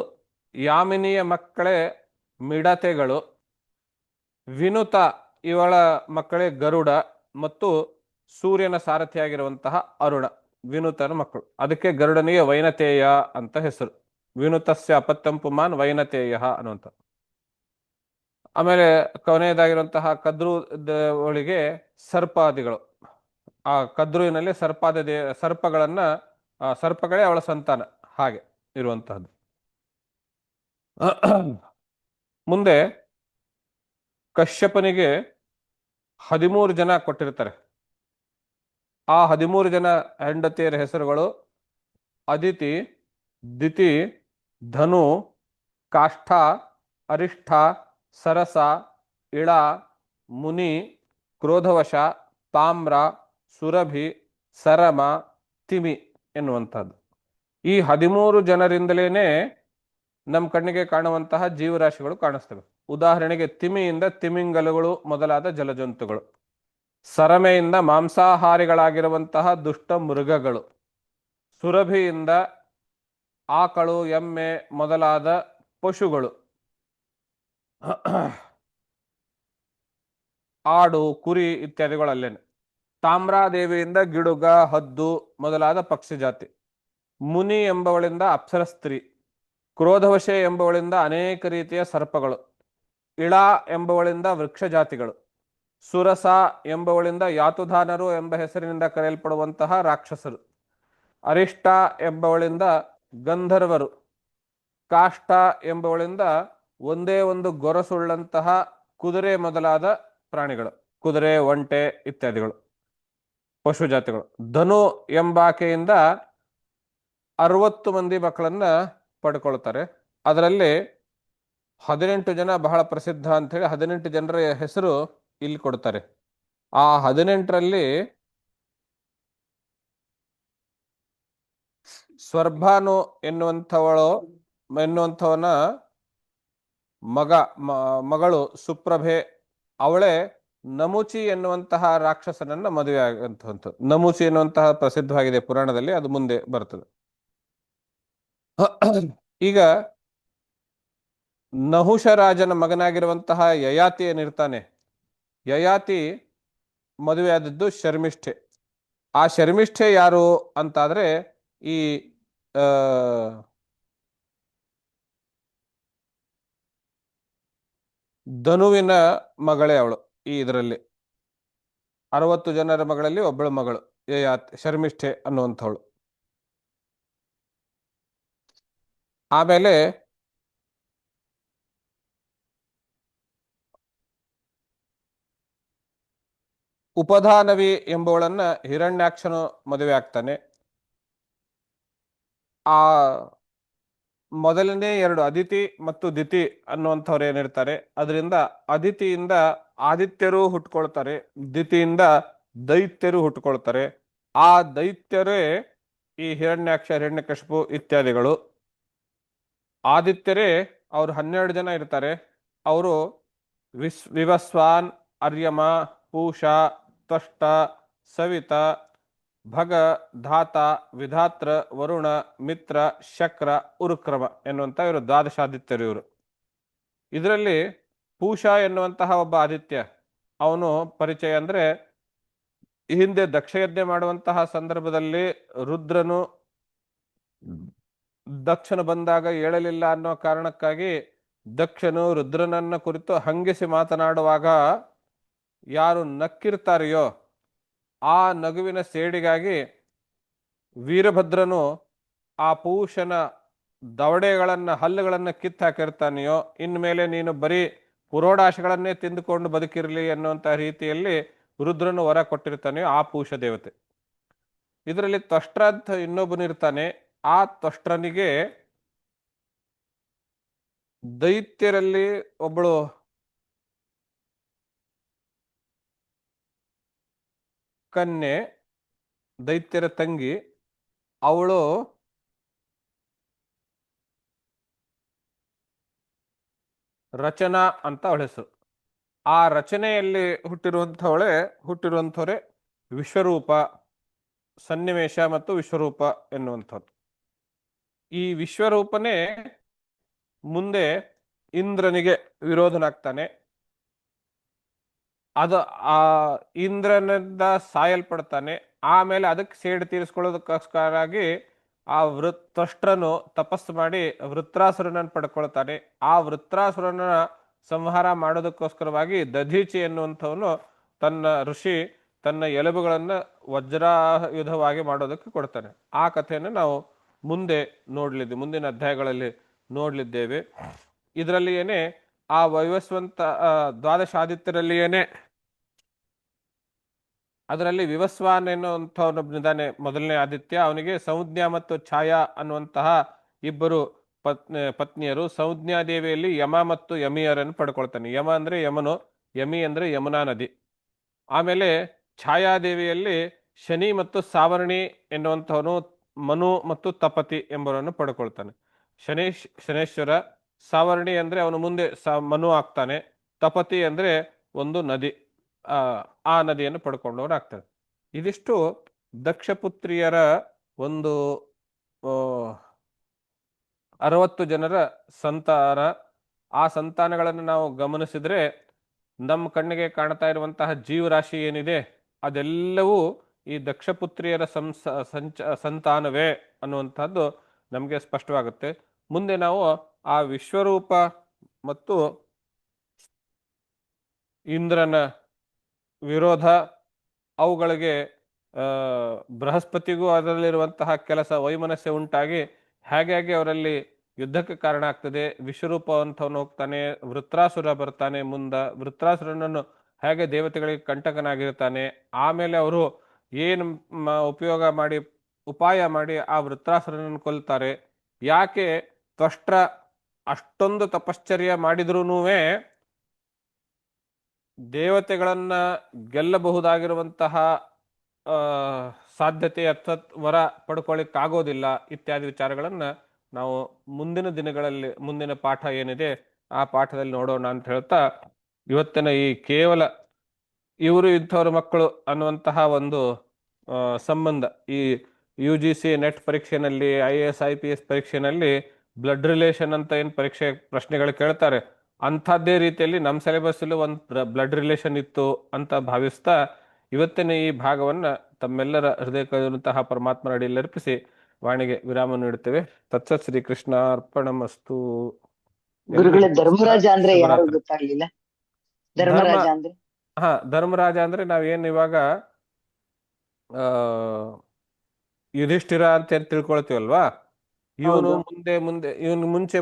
ಯಾಮಿನಿಯ ಮಕ್ಕಳೇ ಮಿಡತೆಗಳು, ವಿನುತ ಇವಳ ಮಕ್ಕಳೇ ಗರುಡ ಮತ್ತು ಸೂರ್ಯನ ಸಾರಥಿಯಾಗಿರುವಂತಹ ಅರುಣ. ವಿನುತನ ಮಕ್ಕಳು. ಅದಕ್ಕೆ ಗರುಡನಿಗೆ ವೈನತೇಯ ಅಂತ ಹೆಸರು. ವಿನುತಸ್ಯ ಅಪತ್ಯಂ ಪುಮಾನ್ ವೈನತೇಯ ಅನ್ನುವಂಥ. ಆಮೇಲೆ ಕೊನೆಯದಾಗಿರುವಂತಹ ಕದ್ರು ಒಳಗೆ ಸರ್ಪಾದಿಗಳು. ಆ ಕದ್ರುವಿನಲ್ಲಿ ಸರ್ಪಗಳನ್ನ ಸರ್ಪಗಳೇ ಅವಳ ಸಂತಾನ ಹಾಗೆ ಇರುವಂತಹದ್ದು. ಮುಂದೆ ಕಶ್ಯಪನಿಗೆ 13 ಜನ ಕೊಟ್ಟಿರ್ತಾರೆ. ಆ 13 ಜನ ಹೆಂಡತಿಯರ ಹೆಸರುಗಳು ಅದಿತಿ, ದಿತಿ, ಧನು, ಕಾಷ್ಠ, ಅರಿಷ್ಠ, ಸರಸ, ಇಳ, ಮುನಿ, ಕ್ರೋಧವಶ, ತಾಮ್ರ, ಸುರಭಿ, ಸರಮ, ತಿಮಿ ಎನ್ನುವಂಥದ್ದು. ಈ 13 ಜನರಿಂದಲೇನೆ ನಮ್ಮ ಕಣ್ಣಿಗೆ ಕಾಣುವಂತಹ ಜೀವರಾಶಿಗಳು ಕಾಣಿಸ್ತವೆ. ಉದಾಹರಣೆಗೆ ತಿಮಿಯಿಂದ ತಿಮಿಂಗಲಗಳು ಮೊದಲಾದ ಜಲಜಂತುಗಳು, ಸರಮೆಯಿಂದ ಮಾಂಸಾಹಾರಿಗಳಾಗಿರುವಂತಹ ದುಷ್ಟ ಮೃಗಗಳು, ಸುರಭಿಯಿಂದ ಆಕಳು, ಎಮ್ಮೆ ಮೊದಲಾದ ಪಶುಗಳು, ಆಡು, ಕುರಿ ಇತ್ಯಾದಿಗಳು ಅಲ್ಲೇನೆ. ತಾಮ್ರಾದೇವಿಯಿಂದ ಗಿಡುಗ, ಹದ್ದು ಮೊದಲಾದ ಪಕ್ಷಿ ಜಾತಿ, ಮುನಿ ಎಂಬವಳಿಂದ ಅಪ್ಸರ ಸ್ತ್ರೀ, ಕ್ರೋಧವಶೆ ಎಂಬವಳಿಂದ ಅನೇಕ ರೀತಿಯ ಸರ್ಪಗಳು, ಇಳ ಎಂಬವಳಿಂದ ವೃಕ್ಷ ಜಾತಿಗಳು, ಸುರಸ ಎಂಬವಳಿಂದ ಯಾತುಧಾನರು ಎಂಬ ಹೆಸರಿನಿಂದ ಕರೆಯಲ್ಪಡುವಂತಹ ರಾಕ್ಷಸರು, ಅರಿಷ್ಟ ಎಂಬವಳಿಂದ ಗಂಧರ್ವರು, ಕಾಷ್ಠ ಎಂಬವಳಿಂದ ಒಂದೇ ಒಂದು ಗೊರಸುಳ್ಳಂತಹ ಕುದುರೆ ಮೊದಲಾದ ಪ್ರಾಣಿಗಳು, ಕುದುರೆ, ಒಂಟೆ ಇತ್ಯಾದಿಗಳು ಪಶು ಜಾತಿಗಳು. ಧನು ಎಂಬಾಕೆಯಿಂದ 60 ಮಂದಿ ಮಕ್ಕಳನ್ನ ಪಡ್ಕೊಳ್ತಾರೆ. ಅದರಲ್ಲಿ 18 ಜನ ಬಹಳ ಪ್ರಸಿದ್ಧ ಅಂತ ಹೇಳಿ 18 ಜನರ ಹೆಸರು ಇಲ್ಲಿ ಕೊಡ್ತಾರೆ. ಆ 18ರಲ್ಲಿ ಸ್ವರ್ಭಾನು ಎನ್ನುವಂಥವನ ಮಗಳು ಸುಪ್ರಭೆ, ಅವಳೇ ನಮುಚಿ ಎನ್ನುವಂತಹ ರಾಕ್ಷಸನನ್ನ ಮದುವೆ ಆಗುವಂಥದ್ದು. ನಮುಚಿ ಎನ್ನುವಂತಹ ಪ್ರಸಿದ್ಧವಾಗಿದೆ ಪುರಾಣದಲ್ಲಿ, ಅದು ಮುಂದೆ ಬರ್ತದೆ. ಈಗ ನಹುಷ ರಾಜನ ಮಗನಾಗಿರುವಂತಹ ಯಯಾತಿ ಏನಿರ್ತಾನೆ, ಯಯಾತಿ ಮದುವೆ ಆದದ್ದು ಶರ್ಮಿಷ್ಠೆ. ಆ ಶರ್ಮಿಷ್ಠೆ ಯಾರು ಅಂತಾದ್ರೆ ಈ ಧನುವಿನ ಮಗಳೇ ಅವಳು. ಈ ಇದರಲ್ಲಿ 60 ಜನರ ಮಗಳಲ್ಲಿ ಒಬ್ಬಳು ಮಗಳು ಯಯಾತಿ, ಶರ್ಮಿಷ್ಠೆ ಅನ್ನುವಂಥವಳು. ಆಮೇಲೆ ಉಪಧಾನವಿ ಎಂಬುವಳನ್ನ ಹಿರಣ್ಯಾಕ್ಷನು ಮದುವೆ ಆಗ್ತಾನೆ. ಆ ಮೊದಲನೇ 2 ಅದಿತಿ ಮತ್ತು ದಿತಿ ಅನ್ನುವಂಥವ್ರು ಏನಿರ್ತಾರೆ, ಅದರಿಂದ ಅದಿತಿಯಿಂದ ಆದಿತ್ಯರು ಹುಟ್ಕೊಳ್ತಾರೆ, ದಿತಿಯಿಂದ ದೈತ್ಯರು ಹುಟ್ಕೊಳ್ತಾರೆ. ಆ ದೈತ್ಯರೇ ಈ ಹಿರಣ್ಯಾಕ್ಷ, ಹಿರಣ್ಯಕಶಿಪು ಇತ್ಯಾದಿಗಳು. ಆದಿತ್ಯರೇ ಅವ್ರು 12 ಜನ ಇರ್ತಾರೆ. ಅವರು ವಿವಸ್ವಾನ್, ಅರ್ಯಮ, ಪೂಷ, ತ್ವಷ್ಟ, ಸವಿತ, ಭಗ, ಧಾತ, ವಿಧಾತ್ರ, ವರುಣ, ಮಿತ್ರ, ಶಕ್ರ, ಉರುಕ್ರಮ ಎನ್ನುವಂತ ಇವರು ದ್ವಾದಶಾದಿತ್ಯರು. ಇವರು ಇದರಲ್ಲಿ ಪೂಷ ಎನ್ನುವಂತಹ ಒಬ್ಬ ಆದಿತ್ಯ, ಅವನು ಪರಿಚಯ ಅಂದ್ರೆ ಹಿಂದೆ ದಕ್ಷಯಜ್ಞೆ ಮಾಡುವಂತಹ ಸಂದರ್ಭದಲ್ಲಿ ರುದ್ರನು ದಕ್ಷನು ಬಂದಾಗ ಏಳಲಿಲ್ಲ ಅನ್ನೋ ಕಾರಣಕ್ಕಾಗಿ ದಕ್ಷನು ರುದ್ರನನ್ನ ಕುರಿತು ಹಂಗಿಸಿ ಮಾತನಾಡುವಾಗ ಯಾರು ನಕ್ಕಿರ್ತಾರೆಯೋ ಆ ನಗುವಿನ ಸೇಡಿಗಾಗಿ ವೀರಭದ್ರನು ಆ ಪೂಷನ ದವಡೆಗಳನ್ನ, ಹಲ್ಲುಗಳನ್ನ ಕಿತ್ತು ಹಾಕಿರ್ತಾನೆಯೋ, ಇನ್ಮೇಲೆ ನೀನು ಬರೀ ಪುರೋಡಾಶಗಳನ್ನೇ ತಿಂದುಕೊಂಡು ಬದುಕಿರಲಿ ಅನ್ನುವಂತಹ ರೀತಿಯಲ್ಲಿ ರುದ್ರನು ವರ ಕೊಟ್ಟಿರ್ತಾನೆಯೋ ಆ ಪೂಷ ದೇವತೆ. ಇದರಲ್ಲಿ ತ್ವಷ್ಟ್ರ ಅಂತ ಇನ್ನೊಬ್ಬನಿರ್ತಾನೆ. ಆ ತ್ವಷ್ಟ್ರನಿಗೆ ದೈತ್ಯರಲ್ಲಿ ಒಬ್ಬಳು ಕನ್ಯೆ, ದೈತ್ಯರ ತಂಗಿ, ಅವಳು ರಚನಾ ಅಂತ ಅವಳ ಹೆಸರು. ಆ ರಚನೆಯಲ್ಲಿ ಹುಟ್ಟಿರುವಂಥವರೇ ವಿಶ್ವರೂಪ, ಸನ್ನಿವೇಶ ಮತ್ತು ವಿಶ್ವರೂಪ ಎನ್ನುವಂಥದ್ದು. ಈ ವಿಶ್ವರೂಪನೇ ಮುಂದೆ ಇಂದ್ರನಿಗೆ ವಿರೋಧನಾಗ್ತಾನೆ. ಅದು ಆ ಇಂದ್ರನಿಂದ ಸಾಯಲ್ಪಡ್ತಾನೆ. ಆಮೇಲೆ ಅದಕ್ಕೆ ಸೇಡು ತೀರಿಸ್ಕೊಳ್ಳೋದಕ್ಕೋಸ್ಕರಾಗಿ ಆ ತ್ವಷ್ಟ್ರನು ತಪಸ್ಸು ಮಾಡಿ ವೃತ್ರಾಸುರನನ್ನು ಪಡ್ಕೊಳ್ತಾನೆ. ಆ ವೃತ್ರಾಸುರನ ಸಂಹಾರ ಮಾಡೋದಕ್ಕೋಸ್ಕರವಾಗಿ ದಧೀಚಿ ಎನ್ನುವಂಥವನು ತನ್ನ ಋಷಿ ತನ್ನ ಎಲುಬುಗಳನ್ನ ವಜ್ರಾಯುಧವಾಗಿ ಮಾಡೋದಕ್ಕೆ ಕೊಡ್ತಾನೆ. ಆ ಕಥೆಯನ್ನು ನಾವು ಮುಂದೆ ಮುಂದಿನ ಅಧ್ಯಾಯಗಳಲ್ಲಿ ನೋಡ್ಲಿದ್ದೇವೆ. ಇದರಲ್ಲಿ ಏನೇ ಆ ವೈವಸ್ವಂತ ದ್ವಾದಶಾದಿತ್ಯರಲ್ಲಿ ಅದರಲ್ಲಿ ವಿವಸ್ವಾನ್ ಎನ್ನುವಂಥವನಿದ್ದಾನೆ ಮೊದಲನೇ ಆದಿತ್ಯ. ಅವನಿಗೆ ಸಂಜ್ಞಾ ಮತ್ತು ಛಾಯಾ ಅನ್ನುವಂತಹ ಇಬ್ಬರು ಪತ್ನಿಯರು. ಸಂಜ್ಞಾದೇವಿಯಲ್ಲಿ ಯಮ ಮತ್ತು ಯಮಿಯರನ್ನು ಪಡ್ಕೊಳ್ತಾನೆ. ಯಮ ಅಂದ್ರೆ ಯಮನು, ಯಮಿ ಅಂದ್ರೆ ಯಮುನಾ ನದಿ. ಆಮೇಲೆ ಛಾಯಾದೇವಿಯಲ್ಲಿ ಶನಿ ಮತ್ತು ಸಾವರ್ಣಿ ಎನ್ನುವಂಥವನು ಮನು ಮತ್ತು ತಪತಿ ಎಂಬುವರನ್ನು ಪಡ್ಕೊಳ್ತಾನೆ. ಶನೇಶ್ವರ. ಸಾವರ್ಣಿ ಅಂದ್ರೆ ಅವನು ಮುಂದೆ ಮನು ಆಗ್ತಾನೆ. ತಪತಿ ಅಂದ್ರೆ ಒಂದು ನದಿ, ಆ ನದಿಯನ್ನು ಪಡ್ಕೊಂಡವನಾಗ್ತಾನೆ. ಇದಿಷ್ಟು ದಕ್ಷಪುತ್ರಿಯರ ಒಂದು 60 ಜನರ ಸಂತಾನ. ಆ ಸಂತಾನಗಳನ್ನು ನಾವು ಗಮನಿಸಿದ್ರೆ ನಮ್ಮ ಕಣ್ಣಿಗೆ ಕಾಣ್ತಾ ಇರುವಂತಹ ಜೀವರಾಶಿ ಏನಿದೆ ಅದೆಲ್ಲವೂ ಈ ದಕ್ಷಪುತ್ರಿಯರ ಸಂತಾನವೇ ಅನ್ನುವಂಥದ್ದು ನಮಗೆ ಸ್ಪಷ್ಟವಾಗುತ್ತೆ. ಮುಂದೆ ನಾವು ಆ ವಿಶ್ವರೂಪ ಮತ್ತು ಇಂದ್ರನ ವಿರೋಧ, ಅವುಗಳಿಗೆ ಬೃಹಸ್ಪತಿಗೂ ಅದರಲ್ಲಿರುವಂತಹ ಕೆಲಸ ವೈಮನಸ್ಯ ಉಂಟಾಗಿ ಹೇಗೆ ಅವರಲ್ಲಿ ಯುದ್ಧಕ್ಕೆ ಕಾರಣ ಆಗ್ತದೆ. ವಿಶ್ವರೂಪ ಅಂತವನು ಹೋಗ್ತಾನೆ, ವೃತ್ರಾಸುರ ಬರ್ತಾನೆ. ವೃತ್ರಾಸುರನನ್ನು ಹೇಗೆ ದೇವತೆಗಳಿಗೆ ಕಂಟಕನಾಗಿರ್ತಾನೆ. ಆಮೇಲೆ ಅವರು ಏನು ಉಪಾಯ ಮಾಡಿ ಆ ವೃತ್ರಾಸುರನನ್ನು ಕೊಲ್ತಾರೆ. ಯಾಕೆ ತ್ವಷ್ಟ್ರ ಅಷ್ಟೊಂದು ತಪಶ್ಚರ್ಯ ಮಾಡಿದ್ರೂನುವೆ ದೇವತೆಗಳನ್ನ ಗೆಲ್ಲಬಹುದಾಗಿರುವಂತಹ ಸಾಧ್ಯತೆ ಅಥವಾ ವರ ಪಡ್ಕೊಳ್ಳಿಕ್ಕಾಗೋದಿಲ್ಲ ಇತ್ಯಾದಿ ವಿಚಾರಗಳನ್ನ ನಾವು ಮುಂದಿನ ದಿನಗಳಲ್ಲಿ, ಮುಂದಿನ ಪಾಠ ಏನಿದೆ ಆ ಪಾಠದಲ್ಲಿ ನೋಡೋಣ ಅಂತ ಹೇಳ್ತಾ, ಇವತ್ತಿನ ಈ ಕೇವಲ ಇವರು ಇಂಥವ್ರ ಮಕ್ಕಳು ಅನ್ನುವಂತಹ ಒಂದು ಸಂಬಂಧ ಈ UGC ನೆಟ್ ಪರೀಕ್ಷೆನಲ್ಲಿ, IAS IPS ಪರೀಕ್ಷೆನಲ್ಲಿ ಬ್ಲಡ್ ರಿಲೇಷನ್ ಅಂತ ಏನು ಪ್ರಶ್ನೆಗಳು ಕೇಳ್ತಾರೆ, ಅಂಥದ್ದೇ ರೀತಿಯಲ್ಲಿ ನಮ್ಮ ಸಿಲೆಬಸ್ಸಲ್ಲೂ ಒಂದು ಬ್ಲಡ್ ರಿಲೇಷನ್ ಇತ್ತು ಅಂತ ಭಾವಿಸ್ತಾ ಇವತ್ತಿನ ಈ ಭಾಗವನ್ನ ತಮ್ಮೆಲ್ಲರ ಹೃದಯಕ್ಕಂತಹ ಪರಮಾತ್ಮನ ಅಡಿಯಲ್ಲಿ ಅರ್ಪಿಸಿ ವಾಣಿಗೆ ವಿರಾಮ ನೀಡುತ್ತೇವೆ. ತತ್ಸತ್ ಶ್ರೀ ಕೃಷ್ಣ ಅರ್ಪಣಮಸ್ತು. ಗುರುಗಳೇ, ಧರ್ಮರಾಜ ಅಂದ್ರೆ ಯಾರು ಗೊತ್ತಾಗ್ಲಿಲ್ಲ. ಧರ್ಮರಾಜ ಅಂದ್ರೆ ಧರ್ಮರಾಜ ಅಂದ್ರೆ ನಾವೇನು ಇವಾಗ ಯುಧಿಷ್ಠಿರ ಅಂತ ತಿಳ್ಕೊಳ್ತೀವಲ್ವಾ, ಇವನು ಇವನು ಮುಂಚೆ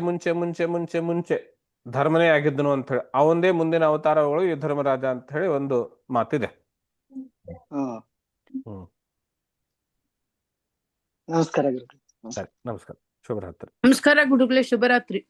ಧರ್ಮನೇ ಆಗಿದ್ದನು ಅಂತ ಹೇಳಿ ಅವಂದೇ ಮುಂದಿನ ಅವತಾರಗಳು ಈ ಧರ್ಮರಾಜ ಅಂತ ಹೇಳಿ ಒಂದು ಮಾತಿದೆ. ನಮಸ್ಕಾರ ಗುರುಗಳೇ. ನಮಸ್ಕಾರ, ಶುಭರಾತ್ರಿ. ನಮಸ್ಕಾರ ಗುರುಗಳೇ, ಶುಭರಾತ್ರಿ.